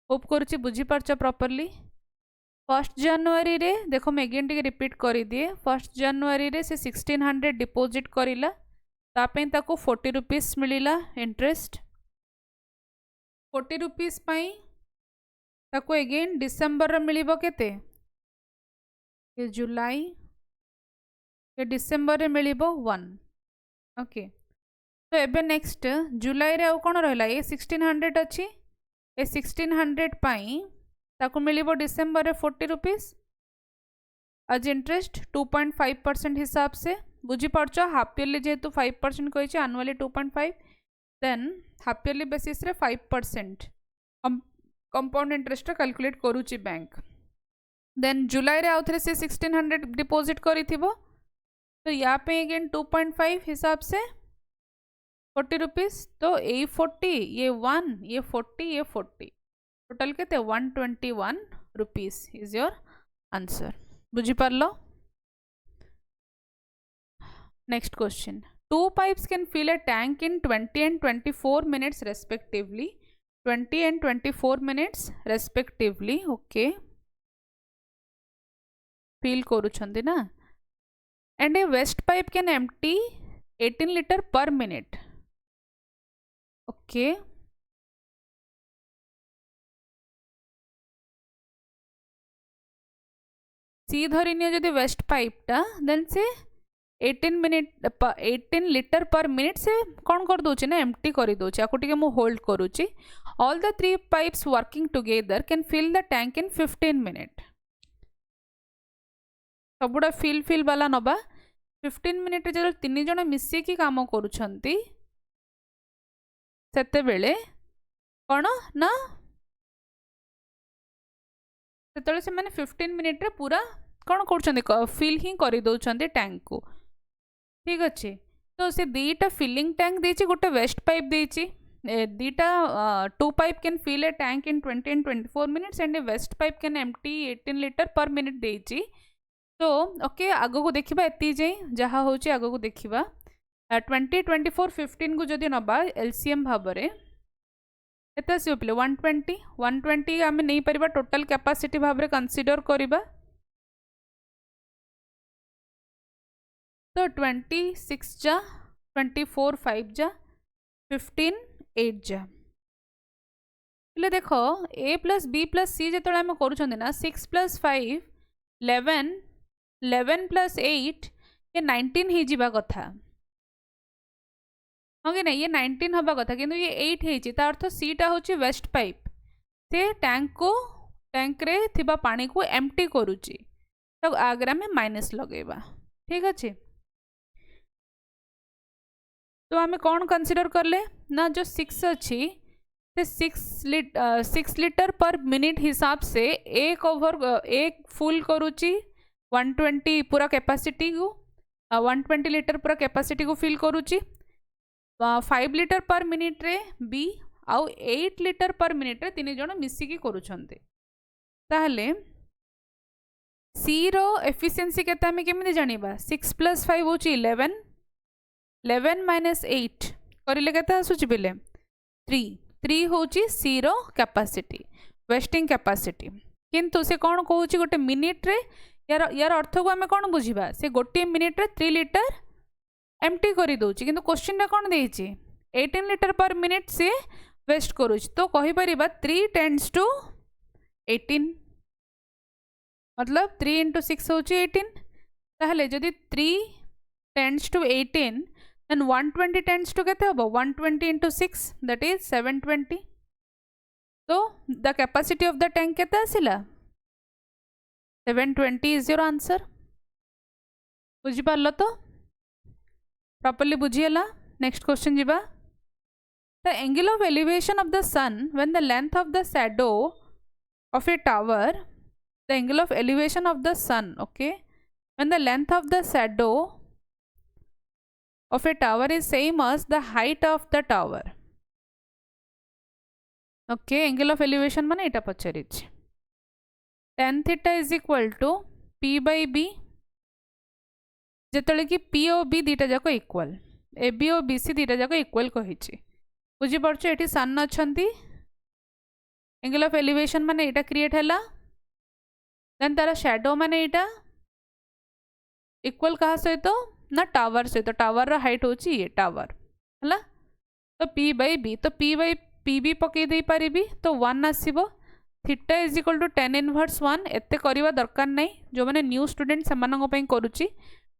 S1: होप करूची बुझी पारछ प्रॉपर्ली. 1st January रे देखो मैं अगेन टिके रिपीट करी दिए. 1st January रे से 1600 डिपॉजिट करिला तापे ताको 40 रुपीस मिलिला इंटरेस्ट. 40 रुपीस पई ताको अगेन डिसेंबर रे मिलिबो केते ये जुलाई ये डिसेंबर रे मिलिबो 1. ओके तो एबे नेक्स्ट जुलाई रे आ कोन रहला ये 1600 अछि. ए 1600 पई ताको मिलिबो डिसेंबर रे 40 रुपीस आज इंटरेस्ट 2.5% हिसाब से. बुझी पारछो हाफ ईयरली जेतु 5% कहि छै annually 2.5 than half yearly basis रे 5% कंपाउंड इंटरेस्ट कैलकुलेट करूची बैंक. देन जुलाई रे आउथरे से 1600 डिपॉजिट करिथिबो तो या पे अगेन 2.5 हिसाब से 40 रुपीस. तो ए 40 ये 1 ये 40 ये 40 टोटल केते 121 रुपीस इज योर आंसर. बुझी पारलो. Next question. 2 pipes can fill a tank in 20 and 24 minutes respectively. 20 and 24 minutes respectively. Okay. Fill करूछंदी ना. And a waste pipe can empty 18 litre per minute. Okay सी धरिनियो जदि waste पाइपटा then से 18 litre per minute से कौन कर दूची ना एम्प्टी कर दूची आपको टिके मु होल्ड करूची। All the 3 pipes working together can fill the tank in 15 minute. सबुड़ा फिल वाला नबा 15 मिनिट जो 3 जन मिसिकी काम करुछंती सेते बेले कौन ना सेतले से माने 15 मिनिट रे पूरा कौन कर फिल ही कर दौरान टैंक को। ठीक अच्छे तो से दीटा फिलिंग टैंक देछि गोटे वेस्ट पाइप देछि दीटा 2 pipe can fill a tank in 20 and 24 minutes and a waste pipe can empty 18 litre per minute देछि। तो ओके आगो को देखिबा एति जे जहा होछि आगो को देखिबा 20 24 15 को जदि नबा एलसीएम भाबरे एते आसी पिले 120 आमे नै परिबा टोटल कैपेसिटी भाबरे कंसीडर करिबा। तो 26 जा 24 5 जा 15 8 जा ले देखो a plus b plus c जो आम कर 6 प्लस 5 11 प्लस 8 ये 19 ही जीवा कथा हाँ कि नहीं ये 19 हवा कथा किंतु ये 8 है अर्थ सीटा हूँ वेस्ट पाइप से टैंक रे थिबा पानी को एम्प्टी करुच्ची तो आगे आम माइनस लगेबा। ठीक अच्छे तो आम कौन कंसीडर करले ना जो 6 अच्छी 6 लीटर पर मिनिट हिसाब से एक फुल करुच्ची 120 पूरा कैपेसिटी को 120 लीटर पूरा कैपेसिटी को फिल करुच्ची 5 लीटर पर मिनिट रे बी आउ 8 लीटर पर मिनिट रे 3 जन मिसिकी करुछंते ताहले सी रो एफिशिएंसी केते हमें केमिति जानिबा 6 प्लस 5 होची 11 माइनस 8 करिले केते आसुची बेले 3 होची सी रो कैपेसिटी वेस्टिंग कैपेसिटी किंतु से कौन कहूँ गोटे मिनिट रे यार अर्थ को आम कौन बुझा से गोटे मिनिट रे 3 लीटर एम्प्टी कर दूची किंतु क्वेश्चन कौन देछि 18 लीटर पर मिनिट से वेस्ट करुच्ची तो कहीपर 3 टेंड्स टू 18 मतलब 3 into 6 होची 18 ताहले जदि 3 tends to 18 then 120 tends to केते हबो 120 into 6 that is 720 तो the capacity of the tank केते आसिला 720 is your answer। बुझी पारलो तो प्रॉपर्ली बुझीला। नेक्स्ट क्वेश्चन जीवा the angle of elevation of the sun when the length of the shadow of a tower the angle of elevation of the sun okay when the length of the shadow of a tower is same as the height of the tower okay angle of elevation माने एटा पचरिछ tan theta is equal to p by b जेतले कि p और b दीटा जाको equal ab और bc दीटा जाको equal कहिछि बुझी परछो एठी सन अछंती angle of elevation माने एटा create हैला देन तारा शैडो माने एटा इक्वल कहा सहित ना टावर सहित टावर रो हाइट होची ये टावर हला तो p by b तो p by pb पके दे पारिबी तो 1 आसीबो theta is equal to tan inverse 1 एते करबा दरकार नै जो माने न्यू स्टूडेंट समानंग पई करूची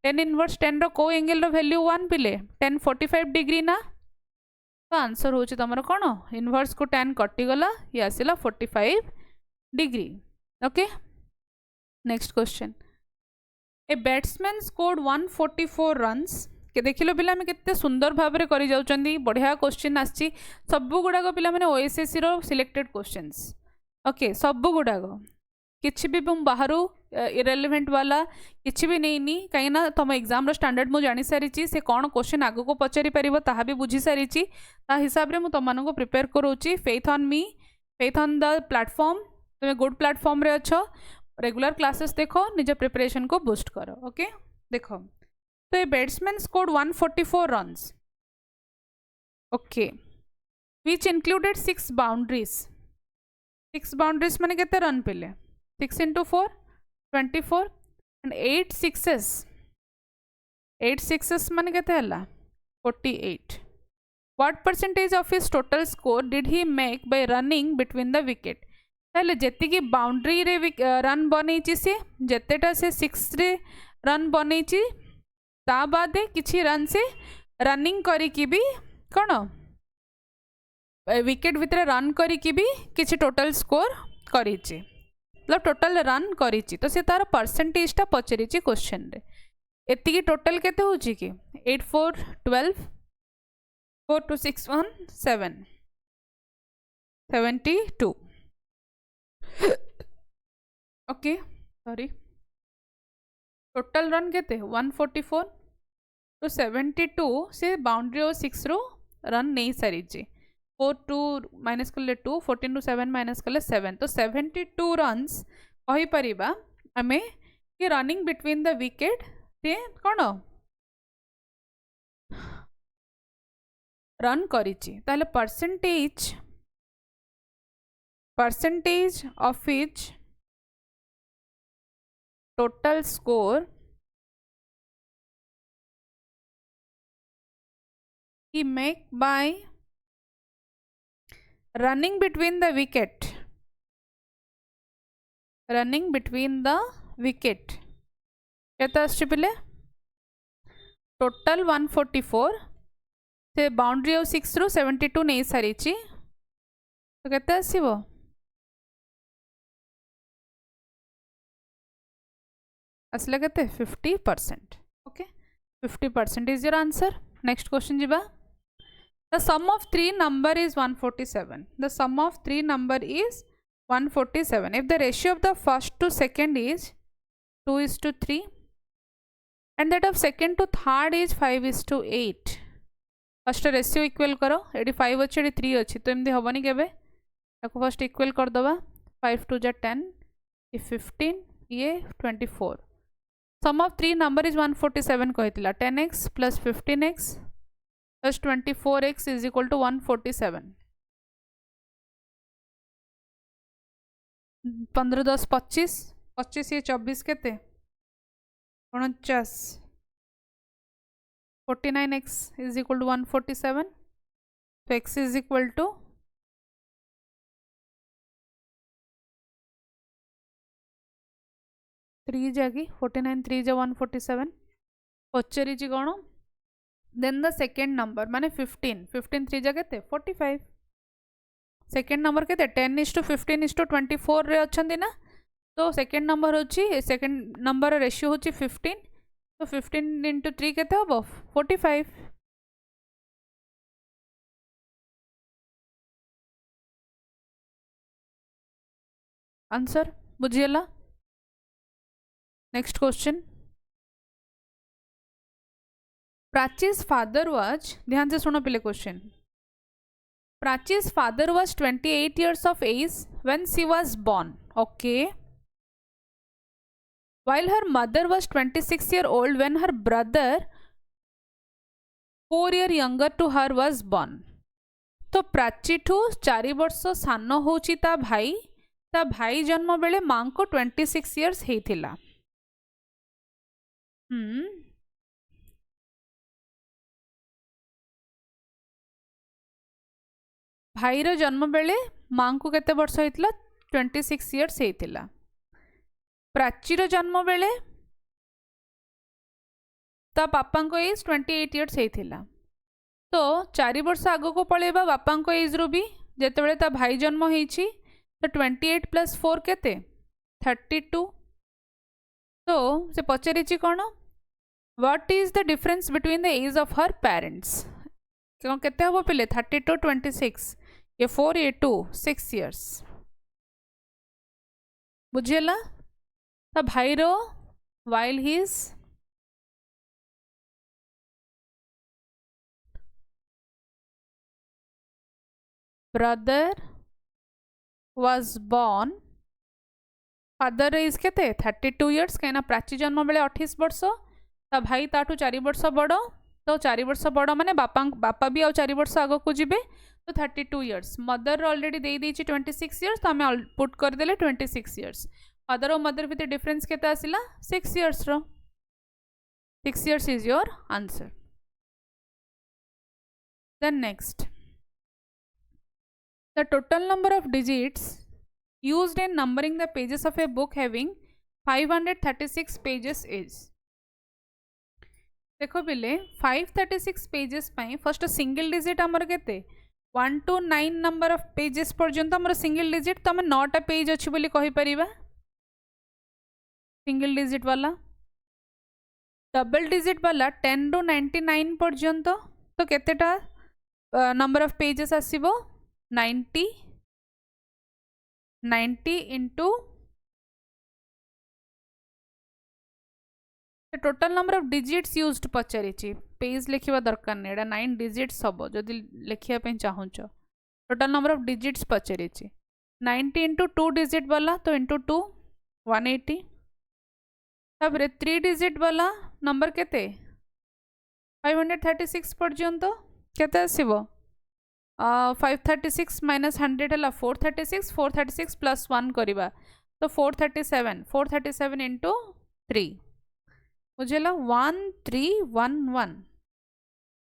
S1: tan इनवर्स 10 रो को एंगल रो वैल्यू 1 पिले tan 45 डिग्री ना तो आंसर होची तमरो कोन इनवर्स को tan कटि गला ये आसिला 45 degree okay. Next question a batsman scored 144 runs के देखिलो पिला में केते सुंदर भाव रे करि जाउचंदी बढ़िया क्वेश्चन आछि सब गुडा को पिला माने ओएसएससी रो सिलेक्टेड क्वेश्चंस ओके सब गुडा को किछि भी बाहर इरेलीवेंट वाला किछि भी नहीं नी कहीं ना तुम एग्जाम रो स्टैंडर्ड मु जानि सारिची से कौन क्वेश्चन आगो को पचारि परिबो ताहा भी बुझी सारिची ता हिसाब रे मु तमन को प्रिपेयर करूची faith on me faith on the platform तुम गुड प्लेटफॉर्म रे अछो रेगुलर क्लासेस देखो निज प्रिपरेशन को बूस्ट करो ओके देखो तो a batsman scored 144 runs okay which included 6 boundaries माने केते run Pele 6 into 4 24 and 8 sixes माने केते हला 48. What percentage of his total score did he make by running between the wicket? ताले जेति की बाउंड्री रे रन बनई सी जेतेटा से 6 रे रन बनई ता बादे किछि रन से रनिंग करी भी कौन विकेट भितर रन करी भी किछि टोटल स्कोर करी मतलब टोटल रन करी तो से तार परसेंटेजटा पचारि क्वेश्चन रे एति टोटल केते होची कि 8 4 12 4 2 6 1 7 72 ओके सॉरी टोटल रन केते 144 टू 72 से बाउंड्री और 6 रो रन नहीं सारी 4 2 माइनस कले 2 14 टू 7 माइनस कले 7 तो 72 रन्स कही परिबा आमे कि रनिंग बिटवीन द विकेट से कौन रन करिछि ताले percentage of each total score he make by running between the wicket केते आछि पले टोटल 144 से बाउंड्री और 6 रो 72 नहीं सारी तो केते आसीबो असले केते 50%. Okay 50% is your answer. Next question जीबा. The sum of three number is 147. The sum of three number is 147. If the ratio of the first to second is 2:3 and that of second to third is 5:8. First ratio equal करो. ये 5 अच्छे ये 3 अच्छी तो एमती हेनी के first equal करदे. 5 2 जा 10 ये 15 ये 24. Sum of three number is 147 कहला. 10x plus 15x plus 24x is equal to 147. 15 10 25 25 ये 24 केते 49. 49x is equal to 147. तो x इज इक्वल टू 3 जागी 49 3 जा 147 पचरी कौन. देन द सेकेंड नंबर माने 15 3 जा के 45. सेकेंड नंबर के 10:15:24 रे अच्छंदी ना. तो सेकेंड नंबर होची सेकेंड नंबर रेशियो होची 15. तो 15 × 3 केते हबो 45. आंसर बुझियला. Next question. Prachi's father was, ध्यान से सुनो पहले question. Prachi's father was 28 years of age when she was born. Okay. While her mother was 26-year-old when her brother 4 year younger to her was born. तो प्राची ठू 4 वर्ष सान होची ता भाई जन्म बेले मां को 26 years हेथिला. भाईर जन्म बेले मां को केते वर्ष होइतिला 26 years हेतिला. प्राचीर जन्म बेले ता बापा को एज 28 years हेतिला. तो 4 वर्ष आगो को पळेबा बापा को एज रो भी जेते बेले ता भाई जन्म हेछि तो 28 + 4 केते 32. तो से पचारि कौन what is the difference between the age of her parents. केते हम पे 32 26 ये 4 ये 2 6 years. बुझेला. तो भाई रो while his brother was born father is के 32 years कहीं प्राची जन्म बेले 28 वर्ष. ता भाई ताठू 4 वर्ष बड़. तो 4 वर्ष बड़ माने बापा भी आ 4 वर्ष आग को जीवे तो 32 years. मदर ऑलरेडी दे दी 26 years तो आम पुट करदे 26 years. फादर और मदर भितर डिफरेंस केते आसिला 6 years रो. 6 years is your answer. Then next, the total number of digits used in numbering the pages of a book having 536 pages is. देखो पिले 536 पेजेस फर्स्ट सिंगल डिजिट आमर केते 1 to 9 number of pages पर्यंत आमर single digit तो आम 9टा page अच्छी बोली कहि परिबा सिंगल डिजिट वाला डबल डिजिट वाला 10 to 99 पर्यंत तो केतेटा नंबर ऑफ पेजेस आसीबो 90 into total number of digits used पचारि पेज लिखा दरकार नहीं एटा 9 डिजिट्स हम जदि लिखापी चाहूँ टोटल नंबर ऑफ डिजिट्स पचारि 90 इंटू 2 डिजिट वाला तो इंटू 2 180 तापर 3 डिजिट वाला नंबर केते 536 पर्यंत केते आसीबो 536 माइनस 100 है 436 प्लस 1 करवा तो 437 इंटू 3 बुझेला 1311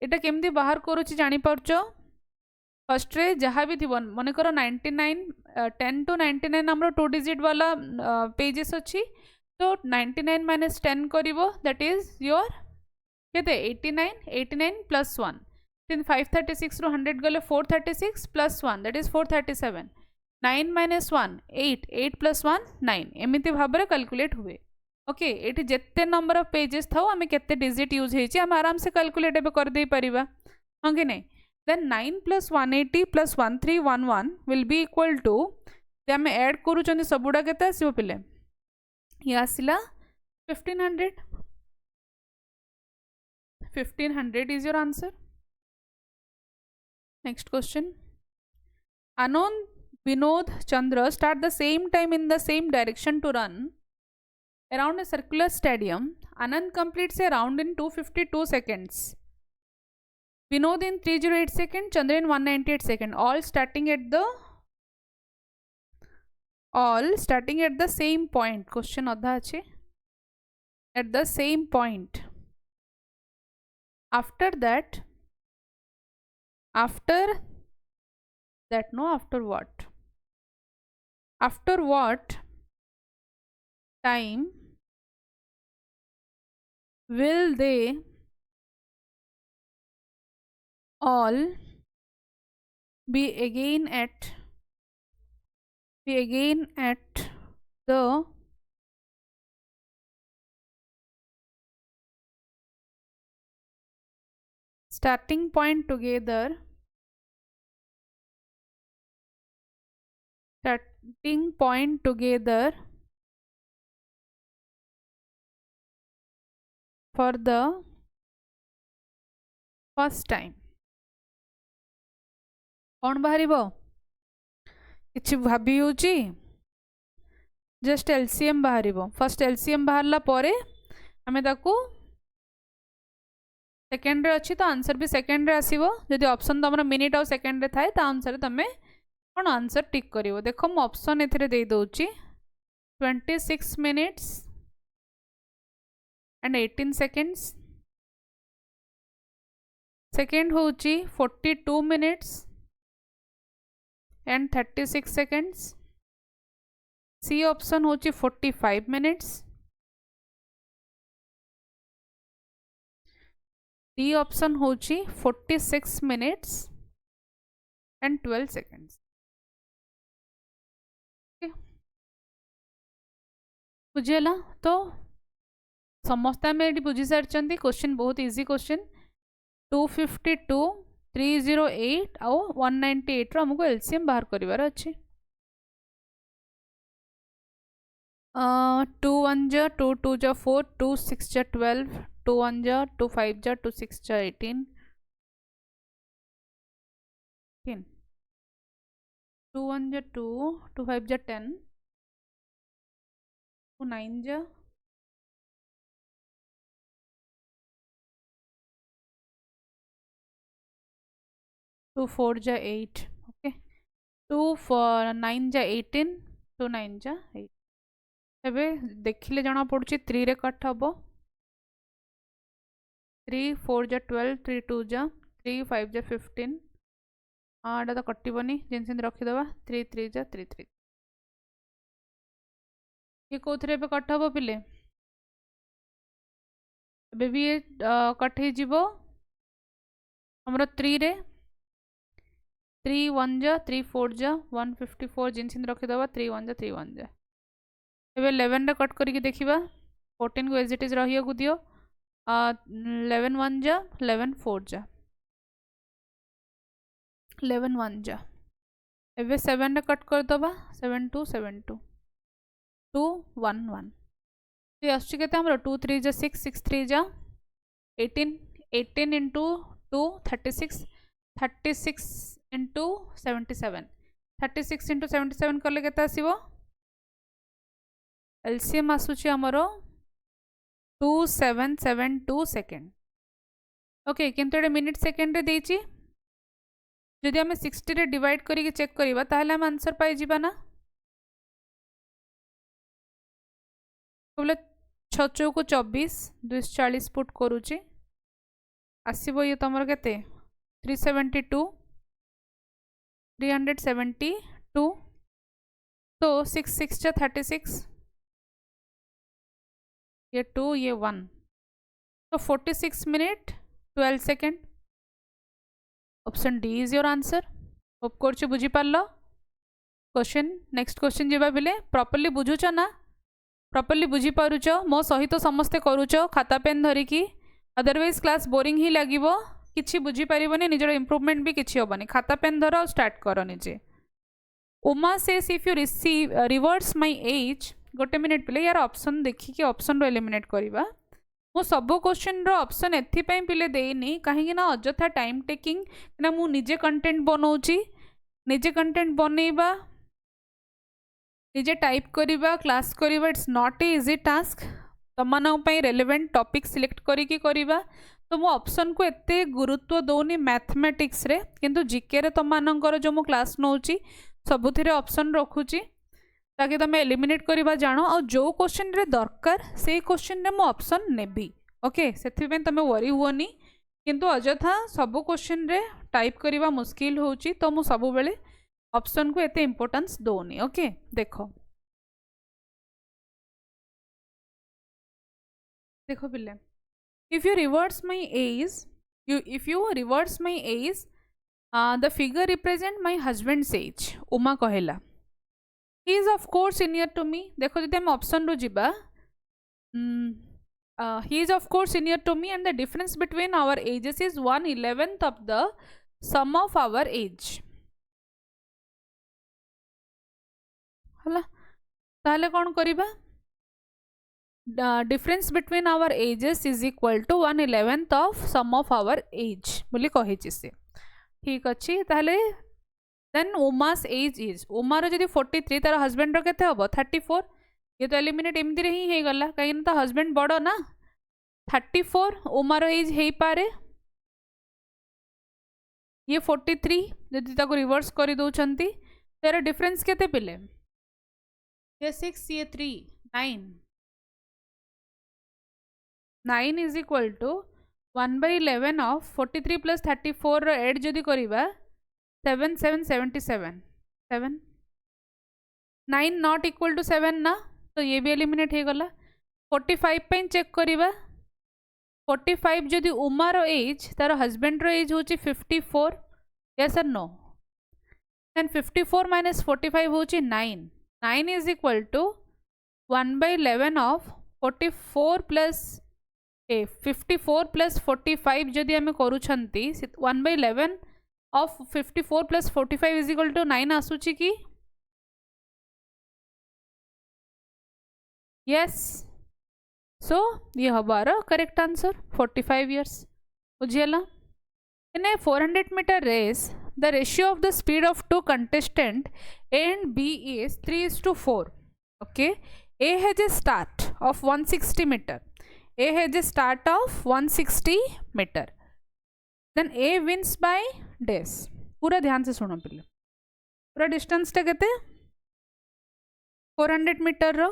S1: एटा केमती बाहर करूची जानी पारछो फर्स्ट रे जहाँ भी थी मन कर 99 10 to 99 नंबर 2 डिजिट वाला पेजेस अच्छी तो 99 माइनस 10 करिवो दैट इज योर केते 89 प्लस 1 536 रू 100 गले 436 plus 1 that is 437 9 minus 1 8 plus 1 9 एमती भाव में कैलकुलेट हुए ओके ये जिते नंबर ऑफ पेजेस था आम के डिजिट यूज होम आराम से कैलकुलेट कर दे परिबा हाँ कि नहीं then 9 plus 180 plus 1311 will be equal to आम एड करूँ सबुड़ा के आसो पिले ये आसला 1500 is your answer next question Anand Vinod Chandra start the same time in the same direction to run around a circular stadium. Anand completes a round in 252 seconds. Vinod in 308 seconds. Chandra in 198 seconds. All starting at the same point. Question adha ache. At the same point. After what? After what time will they all be again at the starting point together for the first time कौन बाहर कि भाभी हूँ just LCM बाहर first LCM बाहरला परे आमे ताकू second रे अच्छी तो आंसर भी सेकेंड रे आसीबो जदि ऑप्शन तुम मिनिट और सेकेंड रे थाए ता अनुसार तुम कौन आंसर टिक करिवो देखो मु ऑप्शन एथिरे दे दोची 26 minutes and 18 seconds second होची 42 minutes and 36 seconds C option होची 45 minutes डी ऑप्शन होची 46 minutes and 12 seconds बुझेला तो समस्त आम ये बुझी सारी क्वेश्चन बहुत इजी क्वेश्चन 252 308 आउ 198 आमको एलसीएम बाहर करार अच्छे 2 1 जा 2 2 जा 4 2 6 जा 12 2 1 जा 2 5 जा 2 6 जा 18 2 1 जा 2 2 5 जा 10 2 9 जा 2 4 जा 8 ओके 2 9 जा 18 2 9 जा 8 एबे देखिले जाना पड़ुची 3 रे कट हबो 3 4 जा 12 3 2 जा 3 5 जा 15 हाँ एटा तो कटबनी जिन रखीदे 3 3 जा 3 3 ये कौन कट हम पिले भी ये कट हो हमर 3 रे 3 1 जा 3 4 जा 154 जिन रखीदे 3 1 जा 3 1 जा एबे 11 रे कट करके देखिबा 14 को एज इट इज रहिया को दियो 11 1 जा 11 4 जा 11 1 जा एबे 7 रे कट कर दबा 7 2 7 2 2 1 1 ये आछी केते हमरो 2 3 जा 6 6 3 जा 18 18 into 2 36 36 into 77 36 into 77 करले केते आसीबो एलसीएम आसुची हमरो 2772 सेकेंड ओके किंतु एटा मिनिट सेकेंड रे देची जदि हमें 60 रे डिवाइड करिके चेक करिबा ताहले हम आंसर पाई जिबा ना बोले 6 चौको 24 240 पुट करूची आसीबो ये तमर केते 372 372 तो 6 6 जा 36 ये 2 ये 1 तो 46 minute 12 second option D is your answer hope कर बुझी पार्ल क्वेश्चन नेक्स्ट क्वेश्चन जीवा बेले प्रॉपर्ली बुझुच ना प्रॉपर्ली बुझी पारुच मो सहित समस्ते करूच खाता पेन धरिकी अदरवाइज क्लास बोरिंग ही लगिबो किछि बुझी पारिबोनी निजर इंप्रूवमेंट भी किछि होबनी खाता पेन धर और स्टार्ट कर निजे Uma says if you receive reverse my age गोटे मिनिट पिले यार ऑप्शन देखिए ऑप्शन रो एलिमिनेट करिबा मो सब क्वेश्चन रो ऑप्शन एथिपाई पिले देनी कहीं ना अजथा टाइम टेकिंग ना मु निजे कंटेंट बनाऊची निजे कंटेंट बनेबा निजे टाइप करिबा क्लास करिबा it's not a easy task तमन पई रेलेवेंट टॉपिक सिलेक्ट करिकी करिबा तो मो ऑप्शन को एते गुरुत्व दोनी मैथमेटिक्स रे किंतु जीके रे तमनकर जो मो क्लास नउची सबुथिरे ऑप्शन रखुची ताकि तुम एलिमिनेट करवा जान और जो क्वेश्चन रे दरकार से क्वेश्चन रे मो ऑप्शन नेबी ओके से तुम वरी हुओनी किंतु अजथा सब क्वेश्चन रे टाइप करवा मुश्किल होची तो मु सब बेले ऑप्शन को एते इंपोर्टेंस दोनी ओके देखो देखो पिले if you reverse my age if you reverse my age the figure represent my husband's age Uma कहेला he is of course senior to me देखो जदि हम ऑप्शन रो जिबा he is of course senior to me and the difference between our ages is 1/11th of the sum of our age हला ताले कौन करिबा difference between our ages is equal to 1/11th of sum of our age बोली कहि छी से ठीक अछि ताले देन उमास एज इज उमार जदि 43 तार हस्बैंड रो केते हबो 34 ये तो एलिमिनेट एमती रे ही हे गला कहीं ना तो हस्बैंड बड़ ना 34 उमार एज हे पारे ये 43 जदि ताको रिवर्स करि दोचंती तेरा डिफरेंस केते पिले ये 6 ये 3 9 is equal to 1/11 of 43 plus 34 रो ऐड जदि करिबा 7 7 77 7 9 नॉट इक्वल टू 7 ना तो ये भी एलिमिनेट हो गला 45 पे चेक करिबा 45 जदि उमार एज तार हस्बैंड रो एज होची 54 यस और नो देन 54 माइनस 45 होची 9 9 is equal to 1/11 of 44 plus 54 plus 45 जदि आमे करूछंती 1/11 of 54 plus 45 is equal to 9 आसुची की yes so ये हमारा correct answer 45 years बुझियला in a 400 meter race the ratio of the speed of two contestant A and B is 3:4 okay A has a start of 160 meter A has a start of 160 meter then A wins by days पूरा ध्यान से सुनो पिले पूरा distance टा केते 400 metre रो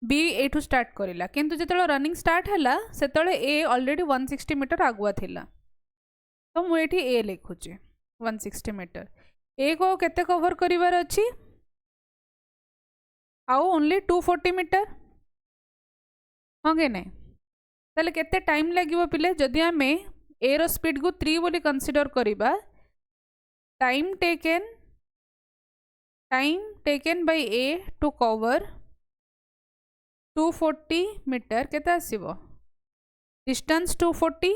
S1: B एठू start करिला किंतु जेतलो रनिंग स्टार्ट हला सेतले ए ऑलरेडी 160 मीटर आगुआ थिला तो मुझे ए लिखुची 160 मीटर। ए को केते कवर करिवार अछि आउ ओनली 240 मीटर हाँ कि नहीं ताले केते टाइम लागिवो पिले जदि आमे ए रो स्पीड को 3 बोली कंसीडर करिबा time taken by A to cover 240 metre केते आसीबो डिस्टेंस 240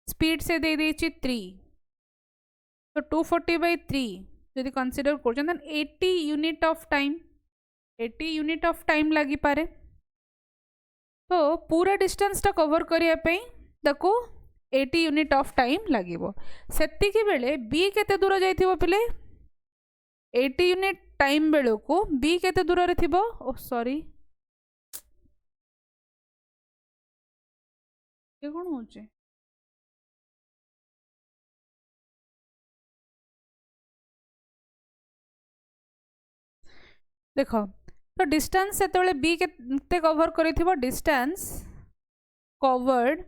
S1: स्पीड से दे देछि 3 तो 240 बाय 3 जदि कंसीडर कर 80 unit of time 80 unit of time लगी पारे तो पूरा डिस्टेंस टा कवर करिया पई ताको 80 यूनिट ऑफ टाइम लागिवो सेतिकी बेले बी केते दूर जाइथिबो पिले 80 यूनिट टाइम बेलो को बी केते दूर रे थिबो ओ सॉरी ये कोन होचे देखो तो डिस्टेंस से बी के कवर करिथिबो distance covered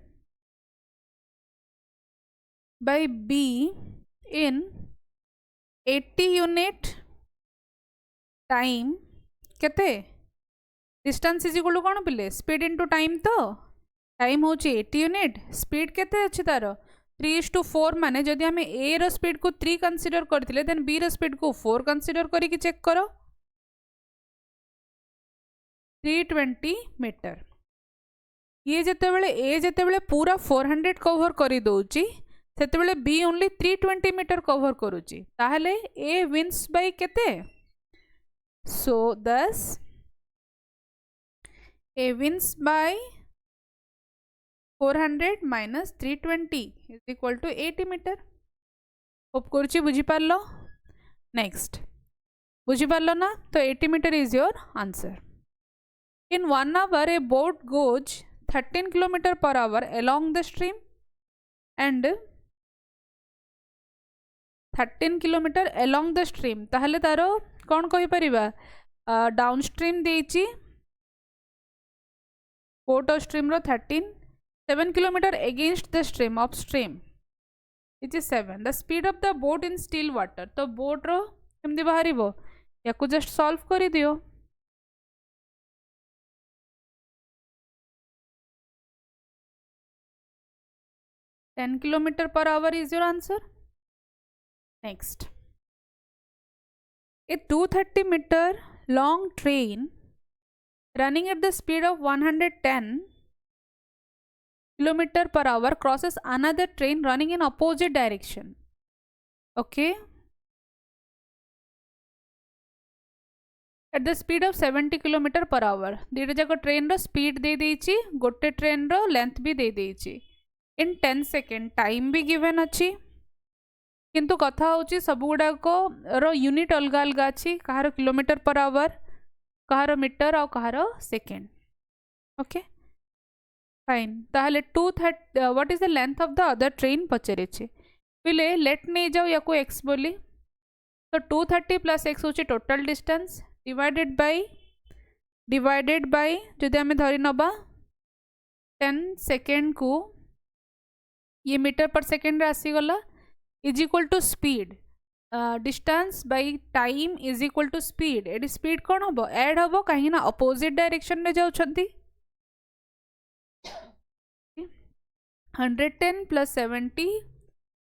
S1: by B in 80 unit time केते डिस्टेंस इज इक्वल टू कोन पिले स्पीड इनटू टाइम तो टाइम होची 80 यूनिट स्पीड केते अछि तार 3:4 माने जदि हमें ए रो स्पीड को 3 कंसीडर करथिले देन बी रो स्पीड को 4 कंसीडर करी कि चेक करो 320 मीटर ये जेते बेले ए जेते बेले पूरा 400 कवर करी दोची सेते बेले बी ओनली 320 मीटर कवर करूची ताहले ए विन्स बाय केते so thus A wins by 400 minus 320 is equal to 80 metre hope करूची बुझी पारलो नेक्स्ट बुझी पारलो ना तो 80 metre is your answer In 1 hour, a boat goes 13 km per hour along the stream and 13 km along the stream. ताहले तारो कौन कही परिबा downstream देइची boat stream row 13 7 km against the stream upstream which is 7 the speed of the boat in still water तो boat रो केमदी बाहरिबो याकू just solve करी दियो $10 km per hour is your answer. Next. A 230 meter long train running at the speed of 110 km per hour crosses another train running in opposite direction. Okay. At the speed of 70 km per hour. दीटा जाक train रो speed दे देइची गोटे train रो length भी दे देइची इन 10 second time भी given अच्छी किंतु कथा होची सब गुड़ाक रो यूनिट अलग अलग अच्छी कहार किलोमीटर पर आवर कहार मीटर और कहार सेकेंड ओके फाइन ताहले 230 what is the length of the other train पचारे पिले लेट नहीं जाओ या को एक्स बोली तो 230 प्लस एक्स होची टोटल डिस्टेंस डिवाइडेड बाय जदि आमे धरि नबा 10 सेकेंड को ये मीटर पर सेकेंड आसीगला is equal to speed distance by time is equal to speed add speed कौन हम ऐड हम कहीं अपोजिट डायरेक्शन रे जाउछंती 110 प्लस 70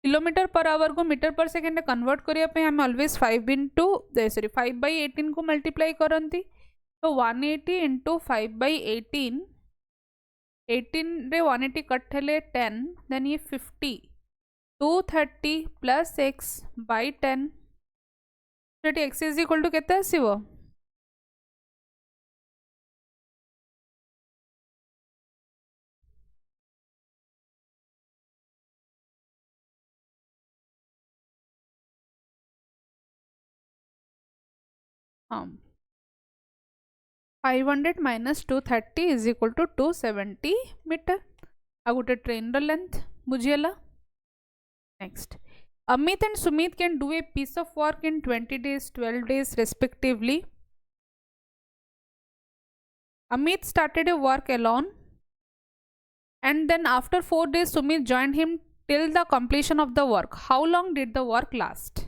S1: किलोमीटर पर आवर को मीटर पर सेकेंड कन्वर्ट करने आम ऑलवेज 5/18 को मल्टीप्लाई करती तो 180 इंटू 5/18 18 रे 180 कट हेले 10 देन ये 50 230 प्लस एक्स बाय 10 तो एक्स इज इक्वल टू केते आसीबो हाँ 500 minus 230 is equal to 270 metre आ गोटे ट्रेन रो लेंथ बुझीगला next Amit and Sumit can do a piece of work in 20 days 12 days respectively Amit started a work alone and then after 4 days Sumit joined him till the completion of the work. How long did the work last?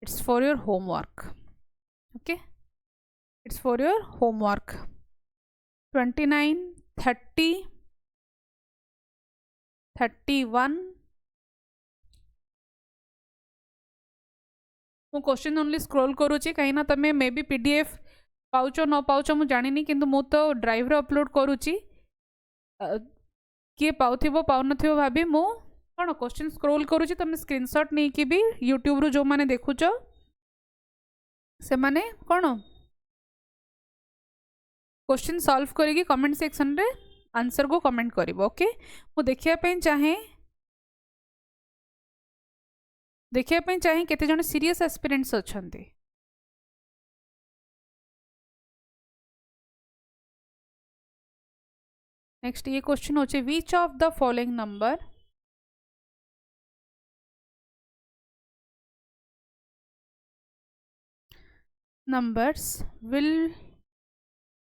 S1: It's for your homework. Okay, it's for your homework. 29, 30, 31. मु question only scroll करुच्ची कहीं ना तमें may be PDF pouch न pouch मु जानी किंतु मु तो ड्राइव रे अपलोड करुच्ची किए पाउथिबो पाउनथिबो भाबी मु कौन क्वेश्चन स्क्रोल करुच्ची तुम स्क्रीनशॉट नहीं कि भी यूट्यूब रु जो माने देखुच से माने कौन क्वेश्चन सॉल्व करिकी कमेंट सेक्शन रे आंसर को कमेंट करिवो ओके मु देखिया चाहे केते जण सीरियस एस्पिरेंट्स अछंती नेक्स्ट ये क्वेश्चन होचे which of the following numbers will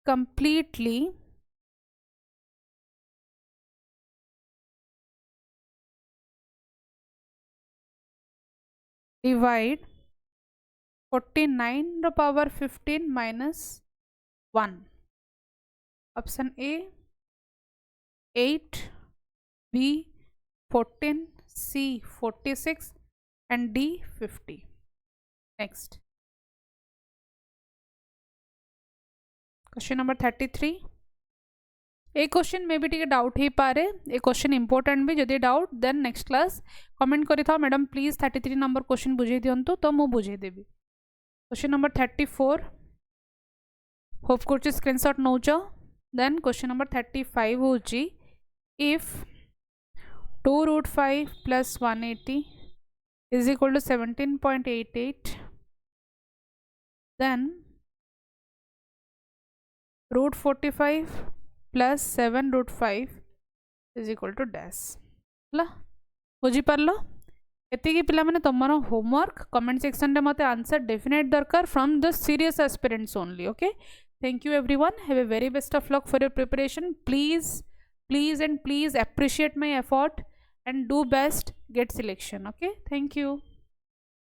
S1: completely divide 49 रो पावर 15 minus 1. Option A 8, B 14, C 46 and D 50. Next question number 33. ए क्वेश्चन मे भी टिके डाउट ही पारे ए क्वेश्चन इंपोर्टेंट भी जदि doubt then next class comment करि था मैडम प्लीज 33 नंबर क्वेश्चन बुझे दियंतु तो मु बुझे देबी. क्वेश्चन नंबर 34 होप करछि स्क्रीनशॉट नौचो. देन क्वेश्चन नंबर 35 होची if 2 root 5 plus 180 is equal to 17.88 then root 45 plus 7 root 5 is equal to dash. ହେଲା बुझी पारलो एतिकी पिला माने तमरो होमवर्क कमेंट सेक्शन रे मते आंसर डेफिनेट दरकार from the serious aspirants only. Okay thank you everyone have a very best of luck for your preparation. Please appreciate my effort and do best, get selection. Okay, thank you.